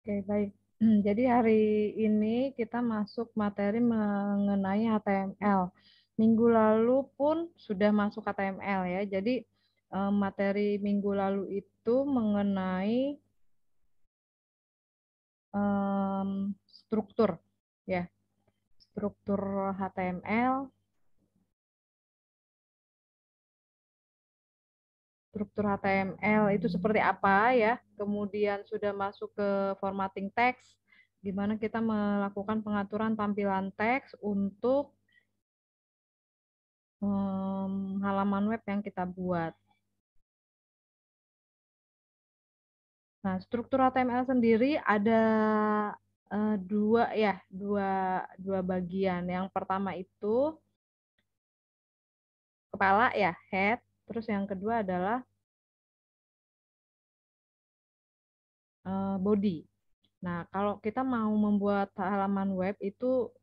Oke, baik. Jadi hari ini kita masuk materi mengenai HTML. Minggu lalu pun sudah masuk HTML ya. Jadi materi minggu lalu itu mengenai struktur ya, struktur HTML. Struktur HTML itu seperti apa ya, kemudian sudah masuk ke formatting teks, gimana kita melakukan pengaturan tampilan teks untuk halaman web yang kita buat. Nah, struktur HTML sendiri ada dua bagian. Yang pertama itu kepala ya, head. Terus yang kedua adalah body. Nah, kalau kita mau membuat halaman web itu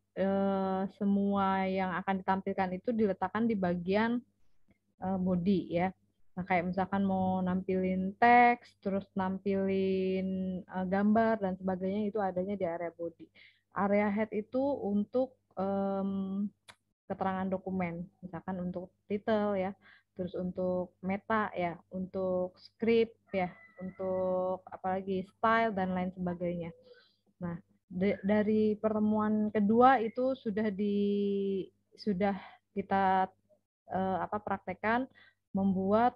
semua yang akan ditampilkan itu diletakkan di bagian body ya. Nah, kayak misalkan mau nampilin teks, terus nampilin gambar dan sebagainya itu adanya di area body. Area head itu untuk keterangan dokumen, misalkan untuk title ya, terus untuk meta ya, untuk script ya, untuk apalagi style dan lain sebagainya. Nah, dari pertemuan kedua itu sudah kita praktekkan membuat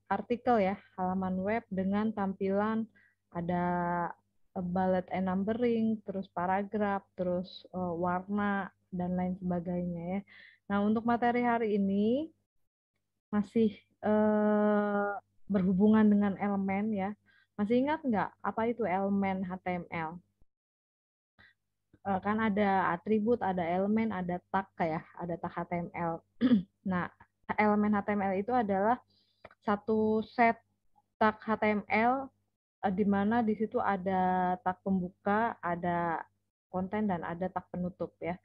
artikel ya, halaman web dengan tampilan ada bullet and numbering, terus paragraf, terus warna dan lain sebagainya ya. Nah, untuk materi hari ini masih berhubungan dengan elemen ya. Masih ingat nggak apa itu elemen HTML? Kan ada atribut, ada elemen, ada tag kayak ada tag HTML. Nah, elemen HTML itu adalah satu set tag HTML di mana di situ ada tag pembuka, ada konten dan ada tag penutup ya.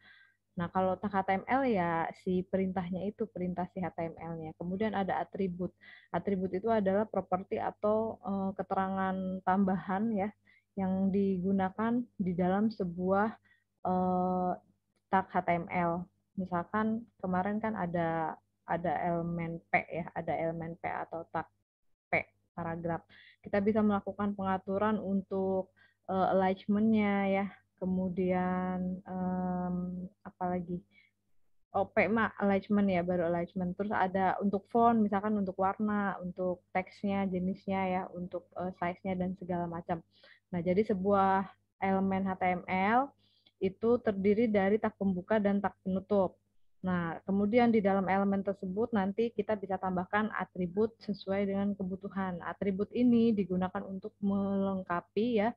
Nah, kalau tag HTML ya si perintahnya itu perintah si HTML-nya. Kemudian ada atribut. Atribut itu adalah properti atau keterangan tambahan ya yang digunakan di dalam sebuah tag HTML. Misalkan kemarin kan ada elemen P ya, ada elemen P atau tag P paragraf. Kita bisa melakukan pengaturan untuk alignment-nya ya. Kemudian apalagi OP mah alignment ya, baru alignment. Terus ada untuk font, misalkan untuk warna, untuk teksnya, jenisnya ya, untuk size-nya dan segala macam. Nah, jadi sebuah elemen HTML itu terdiri dari tag pembuka dan tag penutup. Nah, kemudian di dalam elemen tersebut nanti kita bisa tambahkan atribut sesuai dengan kebutuhan. Atribut ini digunakan untuk melengkapi ya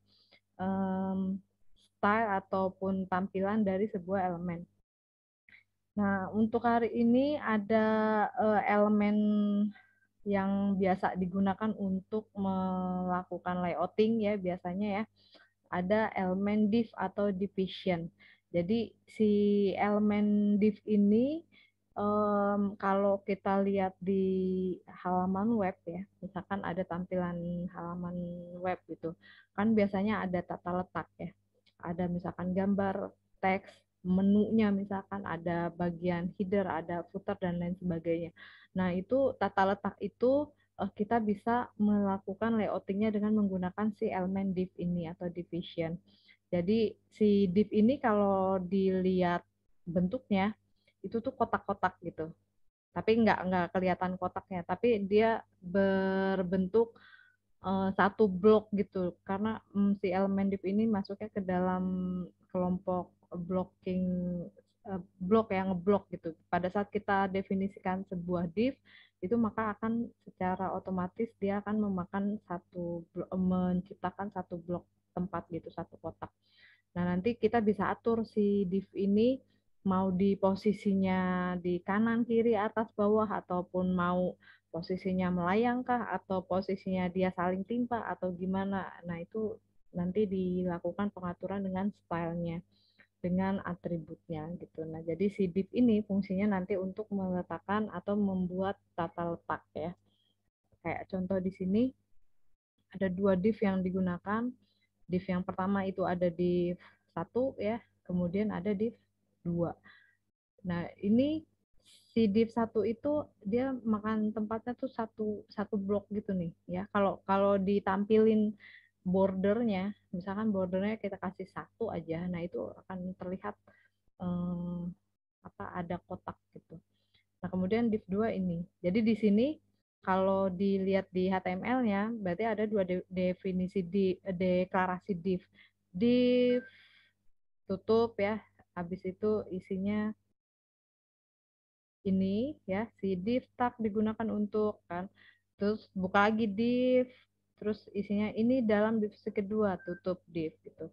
style ataupun tampilan dari sebuah elemen. Nah, untuk hari ini ada elemen yang biasa digunakan untuk melakukan layouting ya biasanya ya. Ada elemen div atau division. Jadi si elemen div ini kalau kita lihat di halaman web ya, misalkan ada tampilan halaman web gitu, kan biasanya ada tata letak ya. Ada misalkan gambar, teks, menunya misalkan ada bagian header, ada footer dan lain sebagainya. Nah, itu tata letak itu kita bisa melakukan layoutingnya dengan menggunakan si elemen div ini atau division. Jadi si div ini kalau dilihat bentuknya itu tuh kotak-kotak gitu. Tapi nggak kelihatan kotaknya, tapi dia berbentuk satu blok gitu. Karena si elemen div ini masuknya ke dalam kelompok blocking blok yang ngeblok gitu. Pada saat kita definisikan sebuah div itu maka akan secara otomatis dia akan menciptakan satu blok tempat gitu, satu kotak. Nah, nanti kita bisa atur si div ini mau di posisinya di kanan, kiri, atas, bawah, ataupun mau posisinya melayangkah, atau posisinya dia saling timpa, atau gimana. Nah, itu nanti dilakukan pengaturan dengan stylenya, dengan atributnya gitu. Nah, jadi si div ini fungsinya nanti untuk meletakkan atau membuat tata letak ya. Kayak contoh di sini ada dua div yang digunakan. Div yang pertama itu ada div 1 ya, kemudian ada div 2. Nah, ini si div 1 itu dia makan tempatnya tuh satu satu blok gitu nih ya. Kalau kalau ditampilin bordernya, misalkan bordernya kita kasih satu aja, nah itu akan terlihat eh, apa ada kotak gitu. Nah, kemudian div 2 ini. Jadi di sini kalau dilihat di HTML-nya berarti ada dua definisi di deklarasi div. Div tutup ya. Habis itu isinya ini ya, si div tag digunakan untuk kan. Terus buka lagi div, terus isinya ini dalam divisi kedua, tutup div gitu.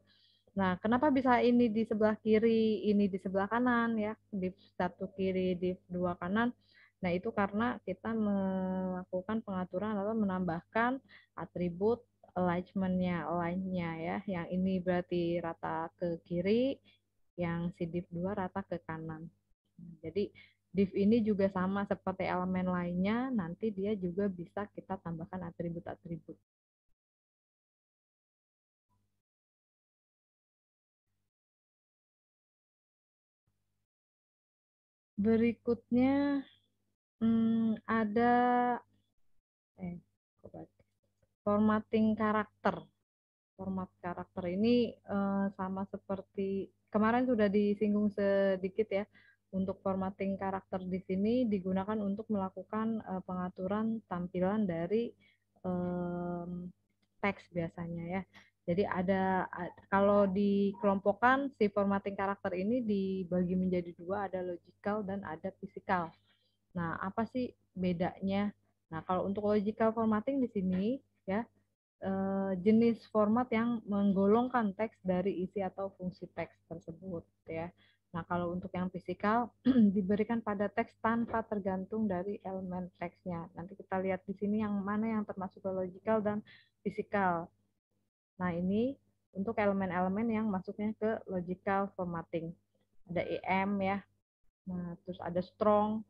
Nah, kenapa bisa ini di sebelah kiri, ini di sebelah kanan ya, div satu kiri, div dua kanan. Nah, itu karena kita melakukan pengaturan atau menambahkan atribut alignment-nya, align-nya ya. Yang ini berarti rata ke kiri, yang si div 2 rata ke kanan. Jadi div ini juga sama seperti elemen lainnya, nanti dia juga bisa kita tambahkan atribut-atribut. Berikutnya ada eh formatting karakter. Format karakter ini sama seperti kemarin sudah disinggung sedikit ya. Untuk formatting karakter di sini digunakan untuk melakukan pengaturan tampilan dari teks biasanya ya. Jadi kalau dikelompokkan si formatting karakter ini dibagi menjadi dua, ada logical dan ada physical. Nah, apa sih bedanya? Nah, kalau untuk logical formatting di sini ya jenis format yang menggolongkan teks dari isi atau fungsi teks tersebut ya. Nah, kalau untuk yang fisikal diberikan pada teks tanpa tergantung dari elemen teksnya. Nanti kita lihat di sini yang mana yang termasuk ke logical dan fisikal. Nah, ini untuk elemen-elemen yang masuknya ke logical formatting. Ada EM ya. Nah, terus ada strong.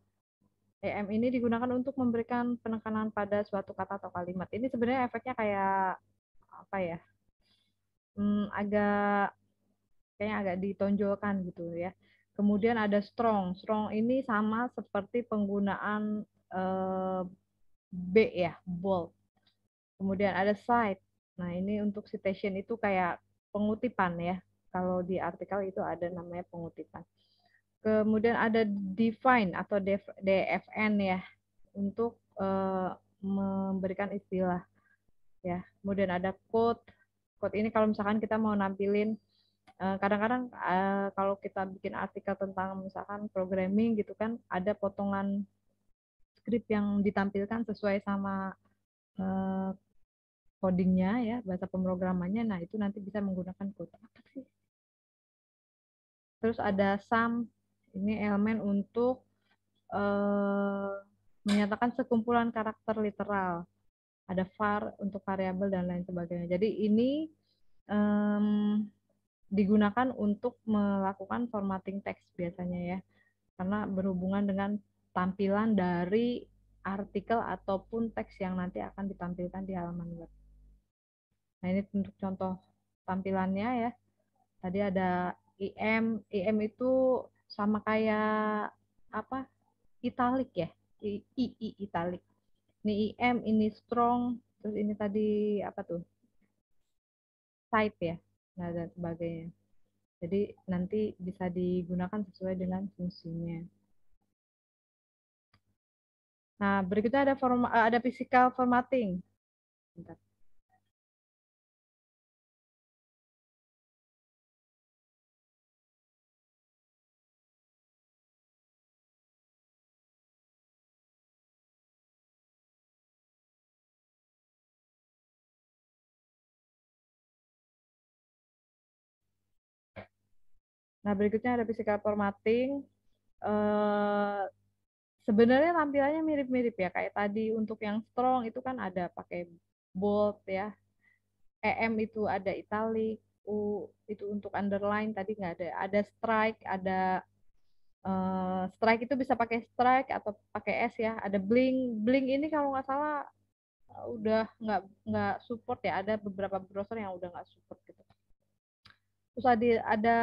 EM ini digunakan untuk memberikan penekanan pada suatu kata atau kalimat. Ini sebenarnya efeknya kayak apa ya? Agak kayaknya agak ditonjolkan gitu ya. Kemudian ada strong. Strong ini sama seperti penggunaan B ya, bold. Kemudian ada cite. Nah, ini untuk citation itu kayak pengutipan ya. Kalau di artikel itu ada namanya pengutipan. Kemudian ada define atau DFN ya untuk memberikan istilah ya. Kemudian ada quote. Quote ini kalau misalkan kita mau nampilin kadang-kadang kalau kita bikin artikel tentang misalkan programming gitu kan ada potongan skrip yang ditampilkan sesuai sama uh, codingnya ya bahasa pemrogramannya. Nah itu nanti bisa menggunakan quote apa sih. Terus ada sum, ini elemen untuk uh, menyatakan sekumpulan karakter literal. Ada var untuk variabel dan lain sebagainya. Jadi ini um, digunakan untuk melakukan formatting teks biasanya ya, karena berhubungan dengan tampilan dari artikel ataupun teks yang nanti akan ditampilkan di halaman web. Nah, ini untuk contoh tampilannya ya. Tadi ada IM, IM itu sama kayak apa? Italic ya. Italic. Ini IM, ini strong, terus ini tadi apa tuh? Type ya. Nah, dan sebagainya. Jadi nanti bisa digunakan sesuai dengan fungsinya. Nah, berikutnya ada physical formatting. Bentar. Nah, berikutnya ada physical formatting. Eh, sebenarnya tampilannya mirip-mirip ya. Kayak tadi untuk yang strong itu kan ada pakai bold ya. EM itu ada italic. U itu untuk underline tadi nggak ada. Ada strike, ada strike itu bisa pakai strike atau pakai S ya. Ada blink. Blink ini kalau nggak salah udah nggak support ya, ada beberapa browser yang udah nggak support gitu. Terus ada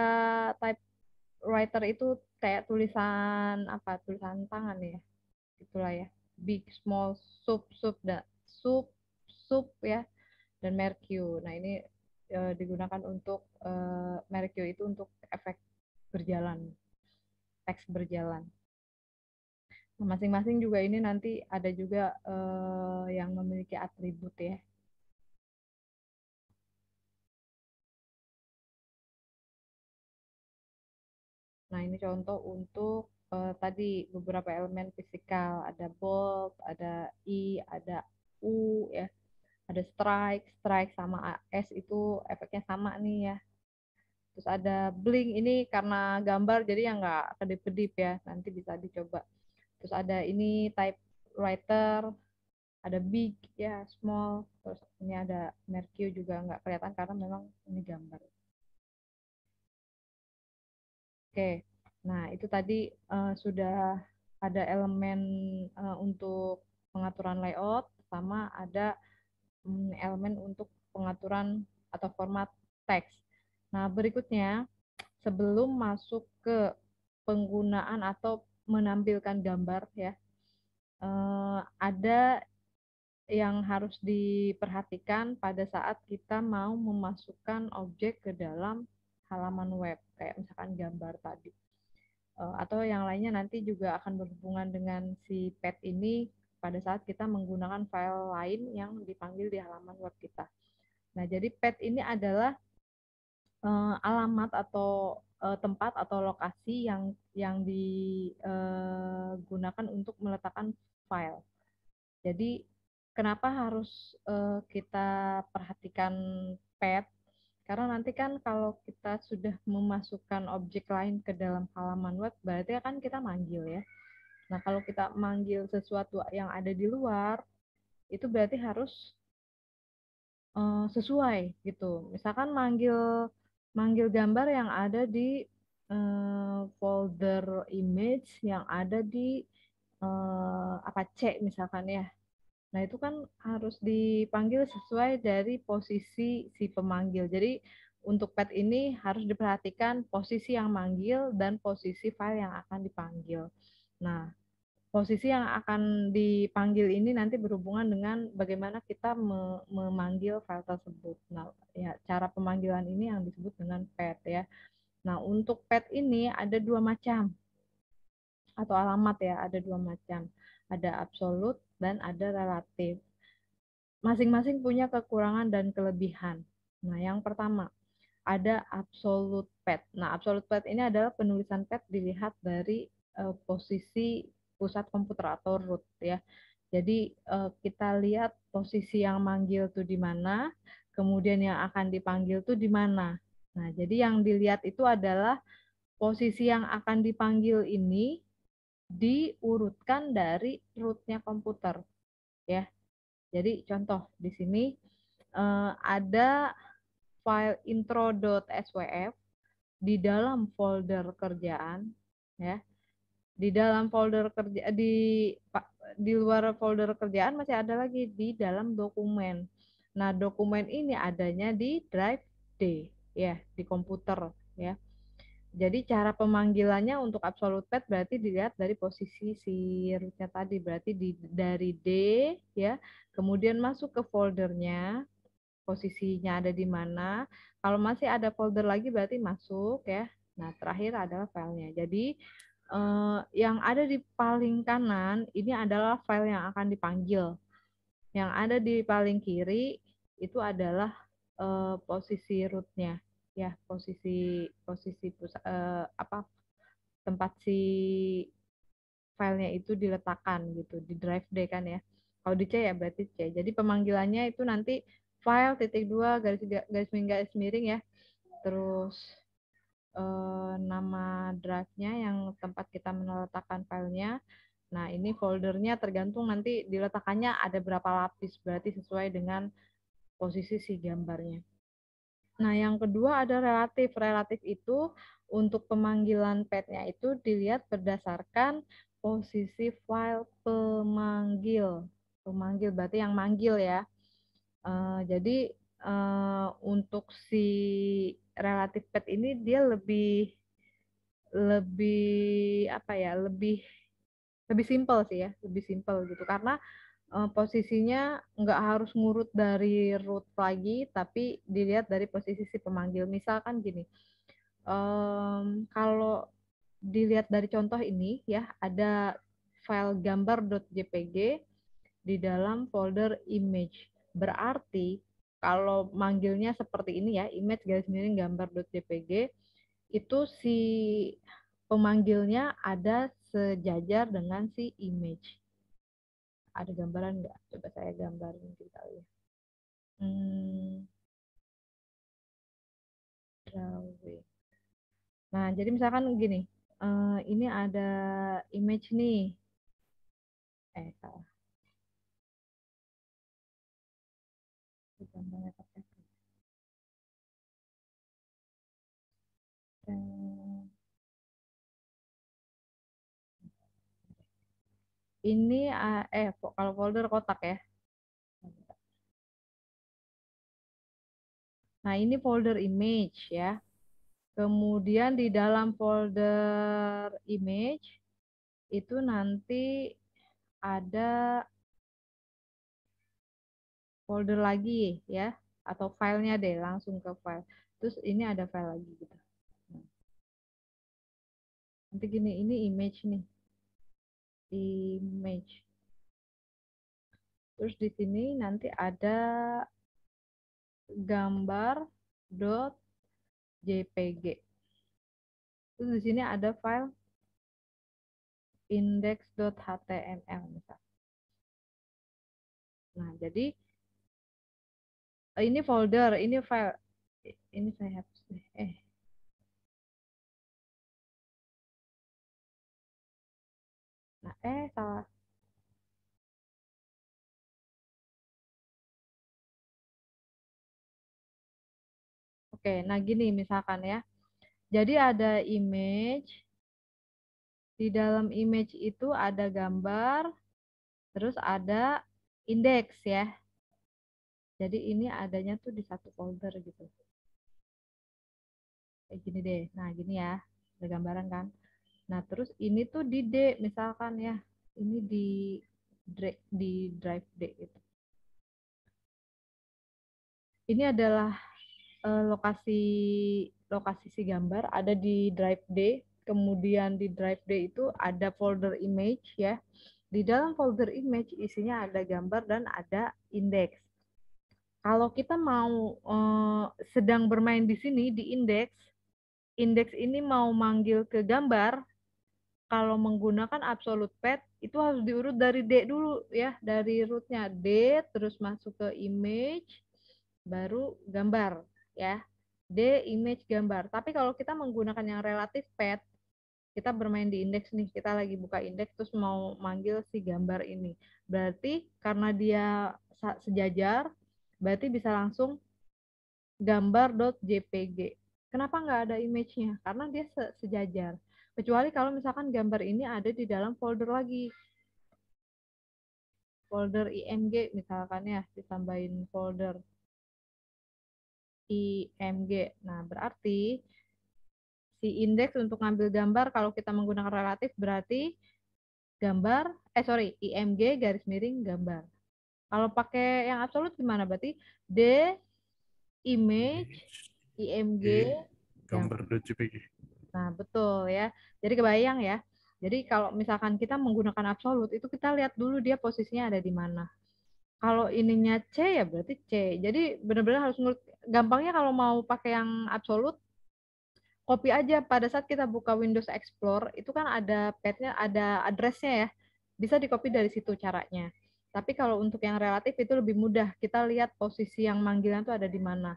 typewriter itu kayak tulisan apa, tulisan tangan ya, itulah ya, big, small, sub, sub, sub ya, dan Mercue. Nah ini digunakan untuk Mercue itu untuk efek berjalan, teks berjalan. Nah, masing-masing juga ini nanti ada juga yang memiliki atribut ya. Nah, ini contoh untuk tadi beberapa elemen fisikal, ada bold, ada I, ada U ya, ada strike, strike sama S itu efeknya sama nih ya. Terus ada blink, ini karena gambar jadi yang nggak kedip-kedip ya, nanti bisa dicoba. Terus ada ini typewriter, ada big ya, small, terus ini ada Mercue juga nggak kelihatan karena memang ini gambar. Oke, nah itu tadi sudah ada elemen untuk pengaturan layout, sama ada elemen untuk pengaturan atau format teks. Nah, berikutnya sebelum masuk ke penggunaan atau menampilkan gambar ya, ada yang harus diperhatikan pada saat kita mau memasukkan objek ke dalam halaman web, kayak misalkan gambar tadi. Atau yang lainnya nanti juga akan berhubungan dengan si pet ini pada saat kita menggunakan file lain yang dipanggil di halaman web kita. Nah, jadi pet ini adalah alamat atau tempat atau lokasi yang digunakan untuk meletakkan file. Jadi kenapa harus kita perhatikan pet? Karena nanti kan kalau kita sudah memasukkan objek lain ke dalam halaman web, berarti kan kita manggil ya. Nah, kalau kita manggil sesuatu yang ada di luar, itu berarti harus sesuai gitu. Misalkan manggil manggil gambar yang ada di folder image yang ada di apa C misalkan ya. Nah, itu kan harus dipanggil sesuai dari posisi si pemanggil. Jadi untuk pet ini harus diperhatikan posisi yang manggil dan posisi file yang akan dipanggil. Nah, posisi yang akan dipanggil ini nanti berhubungan dengan bagaimana kita memanggil file tersebut. Nah, ya cara pemanggilan ini yang disebut dengan pet ya. Nah, untuk pet ini ada dua macam atau alamat ya, ada dua macam. Ada absolut dan ada relatif. Masing-masing punya kekurangan dan kelebihan. Nah, yang pertama, ada absolute pet. Nah, absolute pet ini adalah penulisan pet dilihat dari posisi pusat komputer atau root ya. Jadi kita lihat posisi yang manggil tuh di mana, kemudian yang akan dipanggil tuh di mana. Nah, jadi yang dilihat itu adalah posisi yang akan dipanggil ini diurutkan dari rootnya komputer ya. Jadi contoh di sini ada file intro.swf di dalam folder kerjaan ya. Di dalam folder kerja di luar folder kerjaan masih ada lagi di dalam dokumen. Nah, dokumen ini adanya di drive D ya, di komputer ya. Jadi cara pemanggilannya untuk absolute pet berarti dilihat dari posisi si rootnya tadi, berarti dari D ya, kemudian masuk ke foldernya, posisinya ada di mana. Kalau masih ada folder lagi berarti masuk ya. Nah, terakhir adalah filenya. Jadi yang ada di paling kanan ini adalah file yang akan dipanggil. Yang ada di paling kiri itu adalah posisi rootnya, ya posisi posisi apa tempat si filenya itu diletakkan gitu di drive D kan ya. Kalau di C ya berarti C. Jadi pemanggilannya itu nanti file titik dua garis miring ya. Terus nama drive-nya yang tempat kita meletakkan filenya. Nah, ini foldernya tergantung nanti diletakkannya ada berapa lapis, berarti sesuai dengan posisi si gambarnya. Nah, yang kedua ada relatif. Relatif itu untuk pemanggilan pet-nya itu dilihat berdasarkan posisi file pemanggil. Pemanggil berarti yang manggil ya. Jadi untuk si relative pet ini dia lebih lebih apa ya, lebih simpel sih ya, lebih simpel gitu karena posisinya nggak harus ngurut dari root lagi, tapi dilihat dari posisi si pemanggil. Misalkan gini, kalau dilihat dari contoh ini ya, ada file gambar.jpg di dalam folder image. Berarti kalau manggilnya seperti ini ya, image garis miring gambar.jpg, itu si pemanggilnya ada sejajar dengan si image. Ada gambaran nggak? Coba saya gambarin kita ya. Drawing. Nah, jadi misalkan gini, ini ada image nih. Salah. Gambarnya pakai. Ini kalau folder kotak ya. Nah, ini folder image ya. Kemudian di dalam folder image itu nanti ada folder lagi ya, atau filenya deh, langsung ke file. Terus ini ada file lagi gitu. Nah, nanti gini, ini image nih. Image. Terus di sini nanti ada gambar.jpg. Terus di sini ada file index.html misal. Nah, jadi ini folder, ini file. Ini saya hapus deh. Nah, salah. Oke, nah gini misalkan ya. Jadi ada image, di dalam image itu ada gambar, terus ada indeks ya. Jadi ini adanya tuh di satu folder gitu. Kayak gini deh. Nah, gini ya. Ada gambaran kan. Nah, terus ini tuh di D misalkan ya. Ini di drive D gitu. Ini adalah lokasi lokasi si gambar ada di drive D. Kemudian di drive D itu ada folder image ya. Di dalam folder image isinya ada gambar dan ada indeks. Kalau kita mau sedang bermain di sini di indeks, indeks ini mau manggil ke gambar, kalau menggunakan absolute path itu harus diurut dari D dulu ya, dari rootnya D, terus masuk ke image, baru gambar ya. D, image, gambar. Tapi kalau kita menggunakan yang relative path, kita bermain di indeks nih, kita lagi buka indeks terus mau manggil si gambar ini. Berarti karena dia sejajar, berarti bisa langsung gambar.jpg. Kenapa nggak ada image-nya? Karena dia sejajar. Kecuali kalau misalkan gambar ini ada di dalam folder lagi. Folder img misalkan ya, ditambahin folder img. Nah, berarti si indeks untuk ngambil gambar kalau kita menggunakan relatif berarti img garis miring gambar. Kalau pakai yang absolut gimana? Berarti D, image, img, gambar.jpg. Nah, betul ya. Jadi kebayang ya. Jadi kalau misalkan kita menggunakan absolut, itu kita lihat dulu dia posisinya ada di mana. Kalau ininya C ya berarti C. Jadi benar-benar harus ngurut. Gampangnya kalau mau pakai yang absolut, copy aja pada saat kita buka Windows Explorer, itu kan ada path-nya, ada address-nya ya. Bisa di-copy dari situ caranya. Tapi kalau untuk yang relatif itu lebih mudah. Kita lihat posisi yang manggilan itu ada di mana.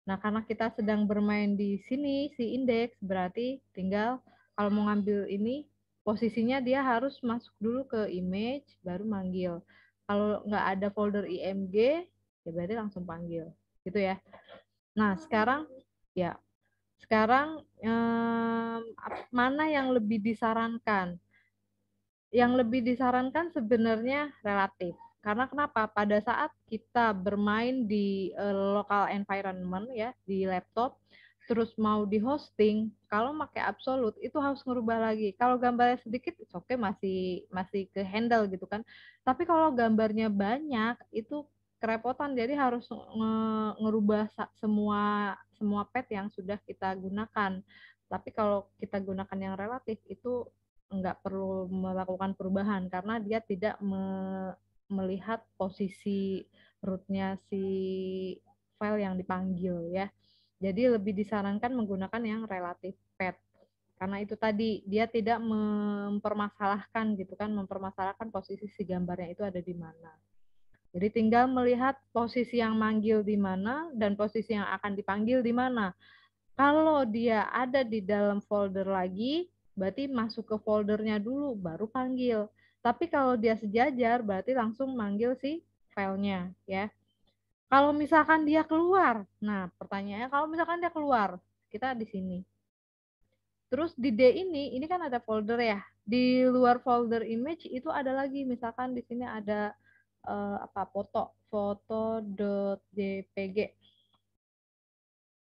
Nah, karena kita sedang bermain di sini, si indeks, berarti tinggal kalau mau ngambil ini, posisinya dia harus masuk dulu ke image, baru manggil. Kalau nggak ada folder img, ya berarti langsung panggil. Gitu ya. Nah, sekarang mana yang lebih disarankan? Yang lebih disarankan sebenarnya relatif. Karena kenapa? Pada saat kita bermain di local environment ya, di laptop, terus mau di hosting, kalau pakai absolute itu harus ngerubah lagi. Kalau gambarnya sedikit, oke, masih masih ke handle gitu kan. Tapi kalau gambarnya banyak, itu kerepotan. Jadi harus ngerubah semua semua pet yang sudah kita gunakan. Tapi kalau kita gunakan yang relatif itu nggak perlu melakukan perubahan karena dia tidak melihat posisi rootnya si file yang dipanggil ya. Jadi lebih disarankan menggunakan yang relatif path. Karena itu tadi dia tidak mempermasalahkan gitu kan, mempermasalahkan posisi si gambarnya itu ada di mana. Jadi tinggal melihat posisi yang manggil di mana dan posisi yang akan dipanggil di mana. Kalau dia ada di dalam folder lagi, berarti masuk ke foldernya dulu, baru panggil. Tapi kalau dia sejajar, berarti langsung manggil si filenya, ya. Kalau misalkan dia keluar, nah pertanyaannya kalau misalkan dia keluar, kita di sini. Terus di D ini kan ada folder ya. Di luar folder image itu ada lagi, misalkan di sini ada foto.jpg.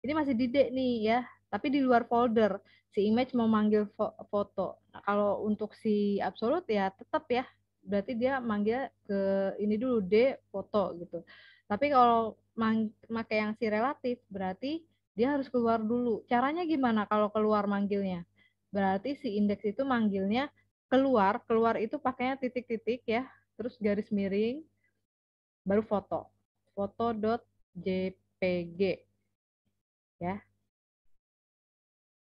Ini masih di D nih ya, tapi di luar folder. Si image mau manggil foto. Nah, kalau untuk si absolute ya tetap ya, berarti dia manggil ke ini dulu D foto gitu. Tapi kalau pakai yang si relatif, berarti dia harus keluar dulu. Caranya gimana kalau keluar manggilnya? Berarti si indeks itu manggilnya keluar, keluar itu pakainya titik-titik ya, terus garis miring, baru foto. Foto.jpg ya.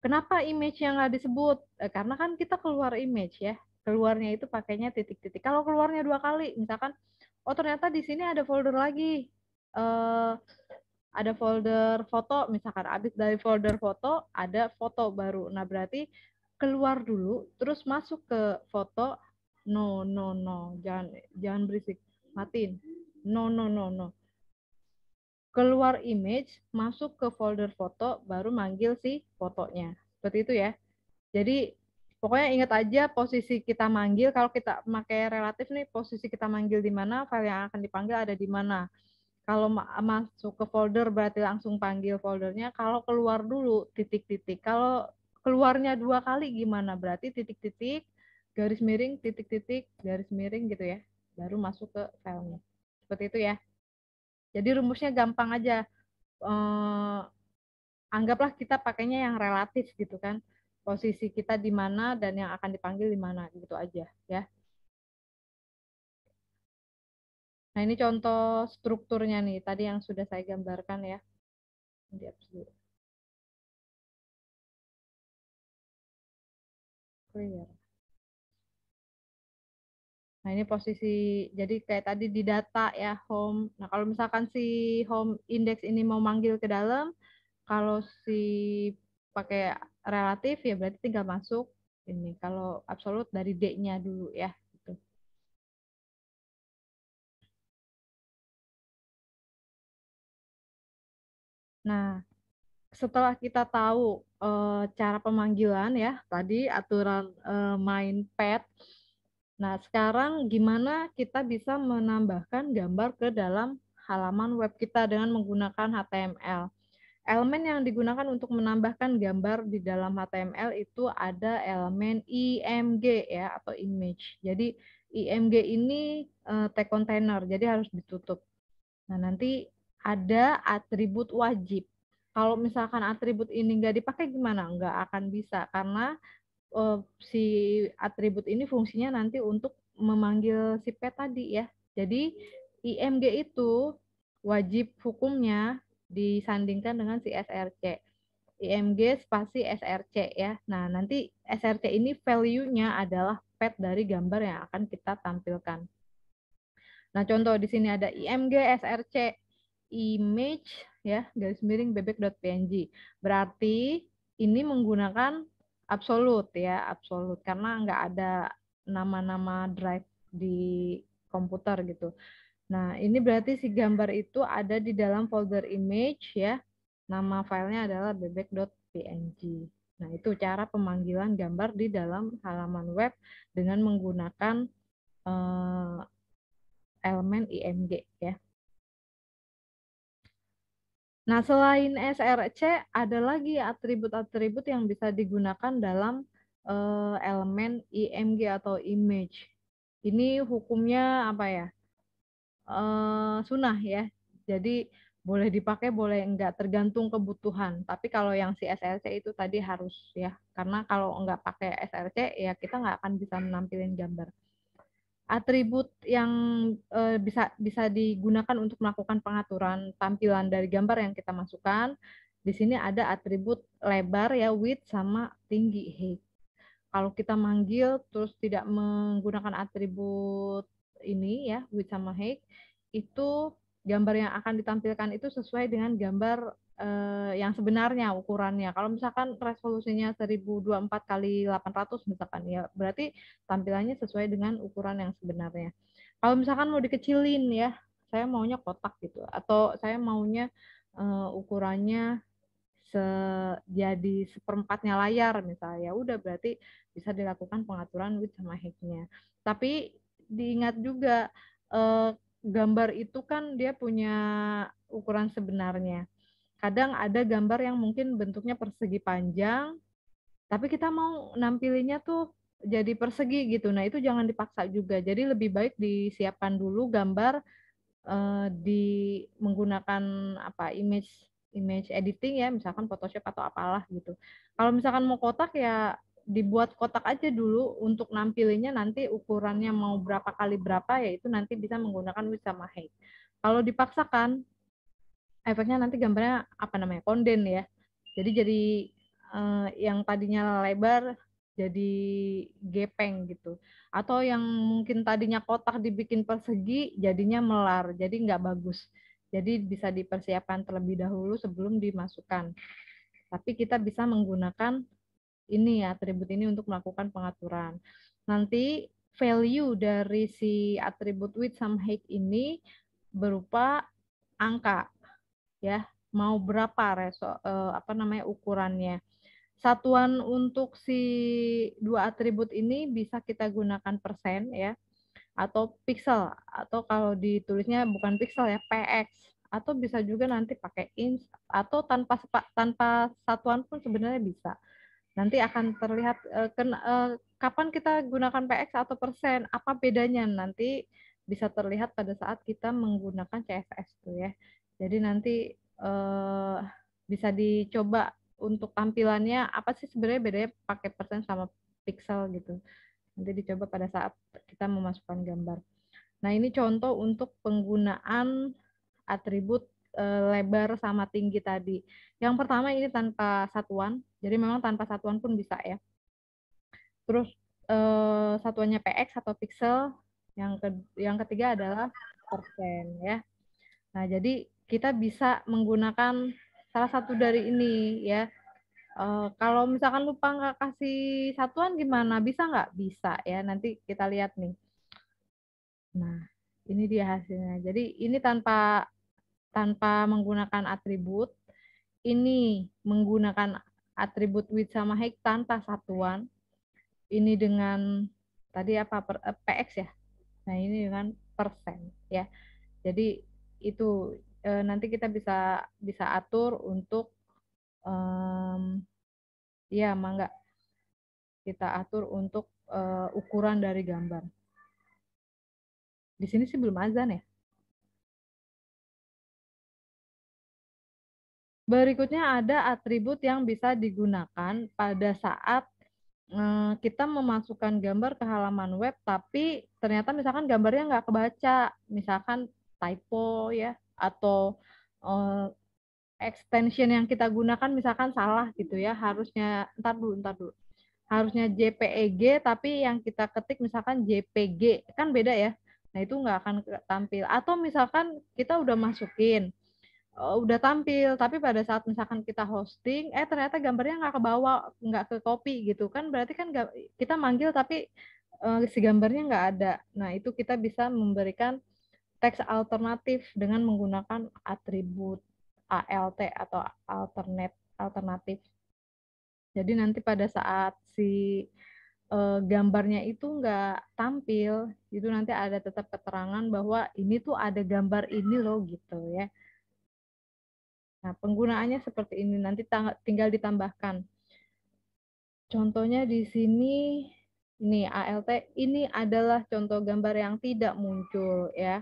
Kenapa image yang nggak disebut? Karena kan kita keluar image ya. Keluarnya itu pakainya titik-titik. Kalau keluarnya 2 kali, misalkan, oh ternyata di sini ada folder lagi. Eh, ada folder foto, misalkan habis dari folder foto, ada foto baru. Nah berarti keluar dulu, terus masuk ke foto. No, no, no. Jangan berisik. Matiin. No, no, no, no. Keluar image, masuk ke folder foto, baru manggil si fotonya. Seperti itu ya. Jadi pokoknya ingat aja posisi kita manggil, kalau kita pakai relatif nih, posisi kita manggil di mana, file yang akan dipanggil ada di mana. Kalau masuk ke folder berarti langsung panggil foldernya, kalau keluar dulu titik-titik. Kalau keluarnya 2 kali gimana? Berarti titik-titik, garis miring, titik-titik, garis miring gitu ya. Baru masuk ke filenya. Seperti itu ya. Jadi rumusnya gampang aja. Anggaplah kita pakainya yang relatif gitu kan, posisi kita di mana dan yang akan dipanggil di mana gitu aja ya. Nah ini contoh strukturnya nih tadi yang sudah saya gambarkan ya di absolute clear. Nah ini posisi, jadi kayak tadi di data ya home. Nah kalau misalkan si home index ini mau manggil ke dalam, kalau si pakai relatif ya berarti tinggal masuk ini. Kalau absolute dari D-nya dulu ya. Gitu. Nah, setelah kita tahu cara pemanggilan ya, tadi aturan main pet. Nah, sekarang gimana kita bisa menambahkan gambar ke dalam halaman web kita dengan menggunakan HTML. Elemen yang digunakan untuk menambahkan gambar di dalam HTML itu ada elemen IMG ya atau image. Jadi IMG ini tag container, jadi harus ditutup. Nah, nanti ada atribut wajib. Kalau misalkan atribut ini nggak dipakai gimana? Nggak akan bisa karena si atribut ini fungsinya nanti untuk memanggil si pet tadi ya. Jadi IMG itu wajib hukumnya disandingkan dengan si SRC. IMG spasi SRC ya. Nah, nanti SRC ini value-nya adalah pet dari gambar yang akan kita tampilkan. Nah, contoh di sini ada IMG SRC image ya, garis miring bebek.png. Berarti ini menggunakan absolute ya, absolute karena nggak ada nama-nama drive di komputer gitu. Nah, ini berarti si gambar itu ada di dalam folder image ya. Nama filenya adalah bebek.png. Nah, itu cara pemanggilan gambar di dalam halaman web dengan menggunakan elemen IMG ya. Nah, selain SRC, ada lagi atribut-atribut yang bisa digunakan dalam elemen IMG atau image. Ini hukumnya apa ya? Sunnah ya. Jadi boleh dipakai, boleh enggak, tergantung kebutuhan. Tapi kalau yang si SRC itu tadi harus ya, karena kalau enggak pakai SRC ya kita nggak akan bisa menampilkan gambar. Atribut yang bisa digunakan untuk melakukan pengaturan tampilan dari gambar yang kita masukkan. Di sini ada atribut lebar ya, width sama tinggi height. Kalau kita manggil terus tidak menggunakan atribut ini ya, width sama height, itu gambar yang akan ditampilkan itu sesuai dengan gambar yang sebenarnya ukurannya. Kalau misalkan resolusinya 1024 kali 800 misalkan ya, berarti tampilannya sesuai dengan ukuran yang sebenarnya. Kalau misalkan mau dikecilin ya, saya maunya kotak gitu, atau saya maunya ukurannya jadi seperempatnya layar misalnya, ya udah berarti bisa dilakukan pengaturan width sama height-nya. Tapi diingat juga gambar itu kan dia punya ukuran sebenarnya. Kadang ada gambar yang mungkin bentuknya persegi panjang, tapi kita mau nampilinnya tuh jadi persegi gitu. Nah, itu jangan dipaksa juga. Jadi lebih baik disiapkan dulu gambar di menggunakan apa image editing ya, misalkan Photoshop atau apalah gitu. Kalau misalkan mau kotak ya dibuat kotak aja dulu untuk nampilinnya, nanti ukurannya mau berapa kali berapa ya itu nanti bisa menggunakan width sama height. Kalau dipaksakan efeknya nanti gambarnya apa namanya, konden ya. Jadi yang tadinya lebar jadi gepeng gitu. Atau yang mungkin tadinya kotak dibikin persegi jadinya melar, jadi nggak bagus. Jadi bisa dipersiapkan terlebih dahulu sebelum dimasukkan. Tapi kita bisa menggunakan ini ya, atribut ini untuk melakukan pengaturan. Nanti value dari si atribut width sama height ini berupa angka ya, mau berapa ukurannya. Satuan untuk si dua atribut ini bisa kita gunakan persen ya, atau pixel, atau kalau ditulisnya bukan pixel ya, px, atau bisa juga nanti pakai inch, atau tanpa satuan pun sebenarnya bisa. Nanti akan terlihat kapan kita gunakan px atau persen, apa bedanya nanti bisa terlihat pada saat kita menggunakan CSS tuh ya. Jadi nanti bisa dicoba untuk tampilannya apa sih sebenarnya bedanya pakai persen sama pixel gitu. Nanti dicoba pada saat kita memasukkan gambar. Nah, ini contoh untuk penggunaan atribut lebar sama tinggi tadi. Yang pertama ini tanpa satuan, jadi memang tanpa satuan pun bisa ya. Terus satuannya px atau pixel, yang ketiga adalah persen ya. Nah, jadi kita bisa menggunakan salah satu dari ini ya. Kalau misalkan lupa nggak kasih satuan gimana? Bisa nggak? Bisa ya. Nanti kita lihat nih. Nah, ini dia hasilnya. Jadi ini tanpa menggunakan atribut, ini menggunakan atribut width sama height tanpa satuan. Ini dengan tadi apa px ya. Nah, ini dengan persen ya. Jadi itu nanti kita bisa atur untuk ya mangga kita atur untuk ukuran dari gambar. Di sini sih belum azan ya. Berikutnya ada atribut yang bisa digunakan pada saat kita memasukkan gambar ke halaman web, tapi ternyata misalkan gambarnya nggak kebaca, misalkan typo ya, atau extension yang kita gunakan misalkan salah gitu ya, harusnya ntar dulu, harusnya JPEG tapi yang kita ketik misalkan JPG, kan beda ya. Nah, itu nggak akan tampil. Atau misalkan kita udah masukin, udah tampil, tapi pada saat misalkan kita hosting, ternyata gambarnya nggak ke bawah, nggak ke copy gitu kan, berarti kan kita manggil tapi si gambarnya nggak ada. Nah, itu kita bisa memberikan teks alternatif dengan menggunakan atribut ALT atau alternatif. Jadi nanti pada saat si gambarnya itu nggak tampil, itu nanti ada tetap keterangan bahwa ini tuh ada gambar ini loh gitu ya. Nah, penggunaannya seperti ini, nanti tinggal ditambahkan. Contohnya di sini, ini ALT, ini adalah contoh gambar yang tidak muncul ya.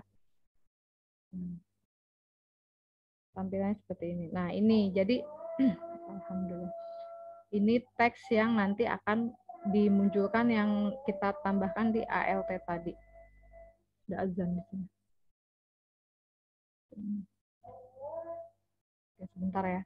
Tampilannya seperti ini. Nah, ini jadi alhamdulillah. Ini teks yang nanti akan dimunculkan yang kita tambahkan di ALT tadi. Ada azan di sini. Oke, sebentar ya.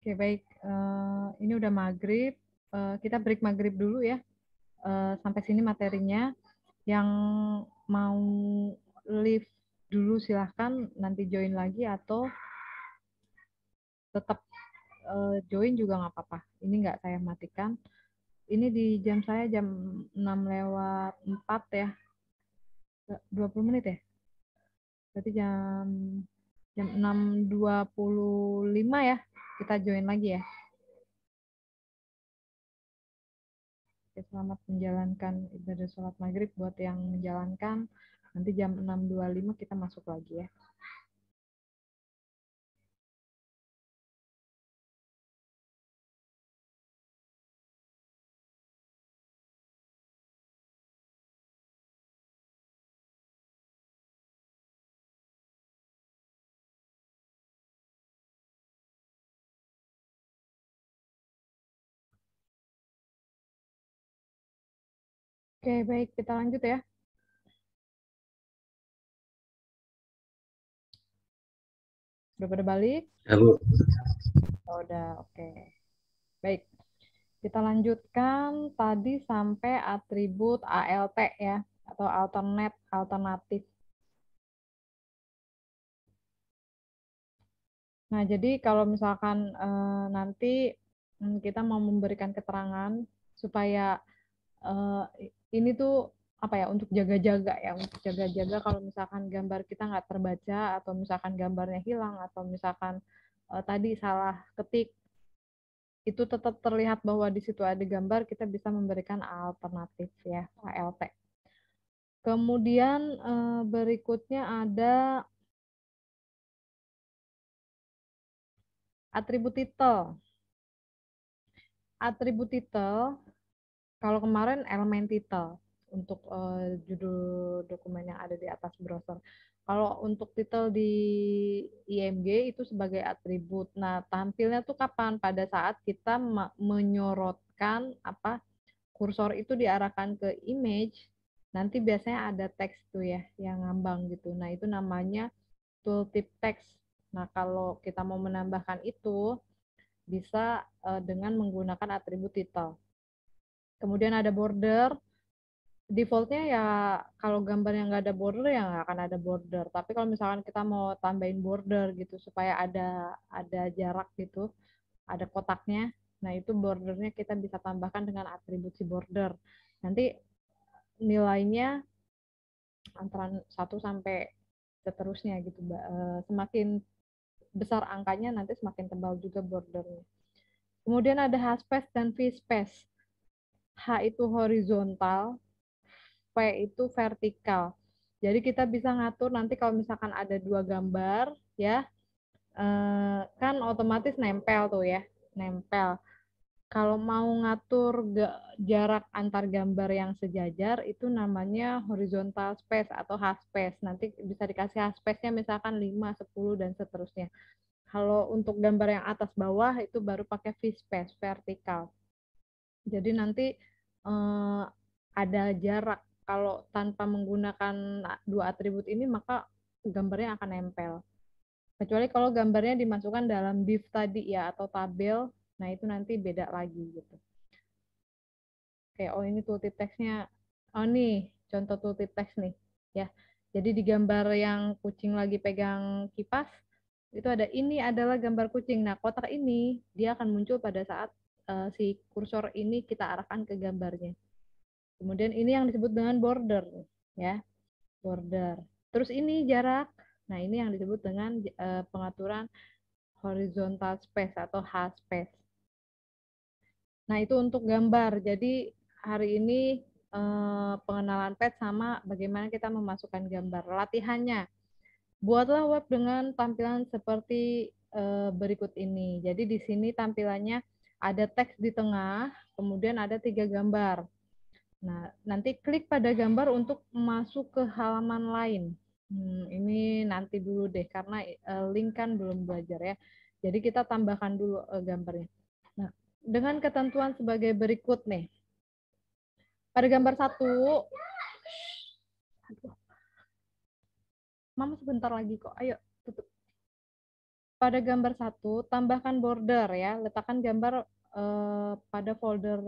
Oke, baik. Ini udah maghrib. Kita break maghrib dulu ya. Sampai sini materinya. Yang mau leave dulu silahkan, nanti join lagi, atau tetap join juga nggak apa-apa. Ini nggak saya matikan. Ini di jam saya jam 6:04 ya. 20 menit ya. Berarti jam 6:25 ya. Kita join lagi ya. Oke, selamat menjalankan ibadah sholat maghrib buat yang menjalankan. Nanti jam 6:25 kita masuk lagi ya. Oke, baik. Kita lanjut ya. Udah pada balik? Ya, Bu. Oh, udah, oke. Baik. Kita lanjutkan tadi sampai atribut ALT ya, atau alternate alternatif. Nah, jadi kalau misalkan nanti kita mau memberikan keterangan supaya ini tuh apa ya, untuk jaga-jaga ya, untuk jaga-jaga kalau misalkan gambar kita nggak terbaca atau misalkan gambarnya hilang atau misalkan tadi salah ketik, itu tetap terlihat bahwa di situ ada gambar, kita bisa memberikan alternatif ya, ALT. Kemudian berikutnya ada atribut titel. Atribut titel, kalau kemarin elemen titel untuk judul dokumen yang ada di atas browser. Kalau untuk titel di IMG itu sebagai atribut. Nah, tampilnya tuh kapan? Pada saat kita menyorotkan apa, kursor itu diarahkan ke image, nanti biasanya ada teks tuh ya yang ngambang gitu. Nah, itu namanya tooltip text. Nah, kalau kita mau menambahkan itu bisa dengan menggunakan atribut title. Kemudian ada border. Defaultnya ya kalau gambar yang nggak ada border ya nggak akan ada border. Tapi kalau misalkan kita mau tambahin border gitu supaya ada jarak gitu, ada kotaknya. Nah, itu bordernya kita bisa tambahkan dengan atribusi border. Nanti nilainya antara 1 sampai seterusnya gitu, Mbak. Semakin besar angkanya nanti semakin tebal juga bordernya. Kemudian ada H-space dan V-space. H itu horizontal, V itu vertikal. Jadi kita bisa ngatur nanti kalau misalkan ada 2 gambar ya, kan otomatis nempel tuh ya, nempel. Kalau mau ngatur jarak antar gambar yang sejajar itu namanya horizontal space atau H-space. Nanti bisa dikasih H-space-nya misalkan 5, 10 dan seterusnya. Kalau untuk gambar yang atas bawah itu baru pakai V-space, vertikal. Jadi nanti ada jarak. Kalau tanpa menggunakan 2 atribut ini maka gambarnya akan nempel. Kecuali kalau gambarnya dimasukkan dalam div tadi ya atau tabel, nah itu nanti beda lagi gitu. Oke, oh ini tooltip text-nya. Oh nih, contoh tooltip text nih. Ya. Jadi di gambar yang kucing lagi pegang kipas, itu ada ini adalah gambar kucing. Nah, kotak ini dia akan muncul pada saat si kursor ini kita arahkan ke gambarnya. Kemudian ini yang disebut dengan border, ya, border. Terus ini jarak. Nah, ini yang disebut dengan pengaturan horizontal space atau H-space. Nah, itu untuk gambar. Jadi hari ini pengenalan pet sama bagaimana kita memasukkan gambar. Latihannya, buatlah web dengan tampilan seperti berikut ini. Jadi di sini tampilannya ada teks di tengah, kemudian ada 3 gambar. Nah, nanti klik pada gambar untuk masuk ke halaman lain. Ini nanti dulu deh, karena link kan belum belajar ya. Jadi kita tambahkan dulu gambarnya. Nah, dengan ketentuan sebagai berikut nih. Pada gambar 1, aduh, Mama sebentar lagi kok. Ayo, tutup. Pada gambar 1, tambahkan border ya. Letakkan gambar pada folder,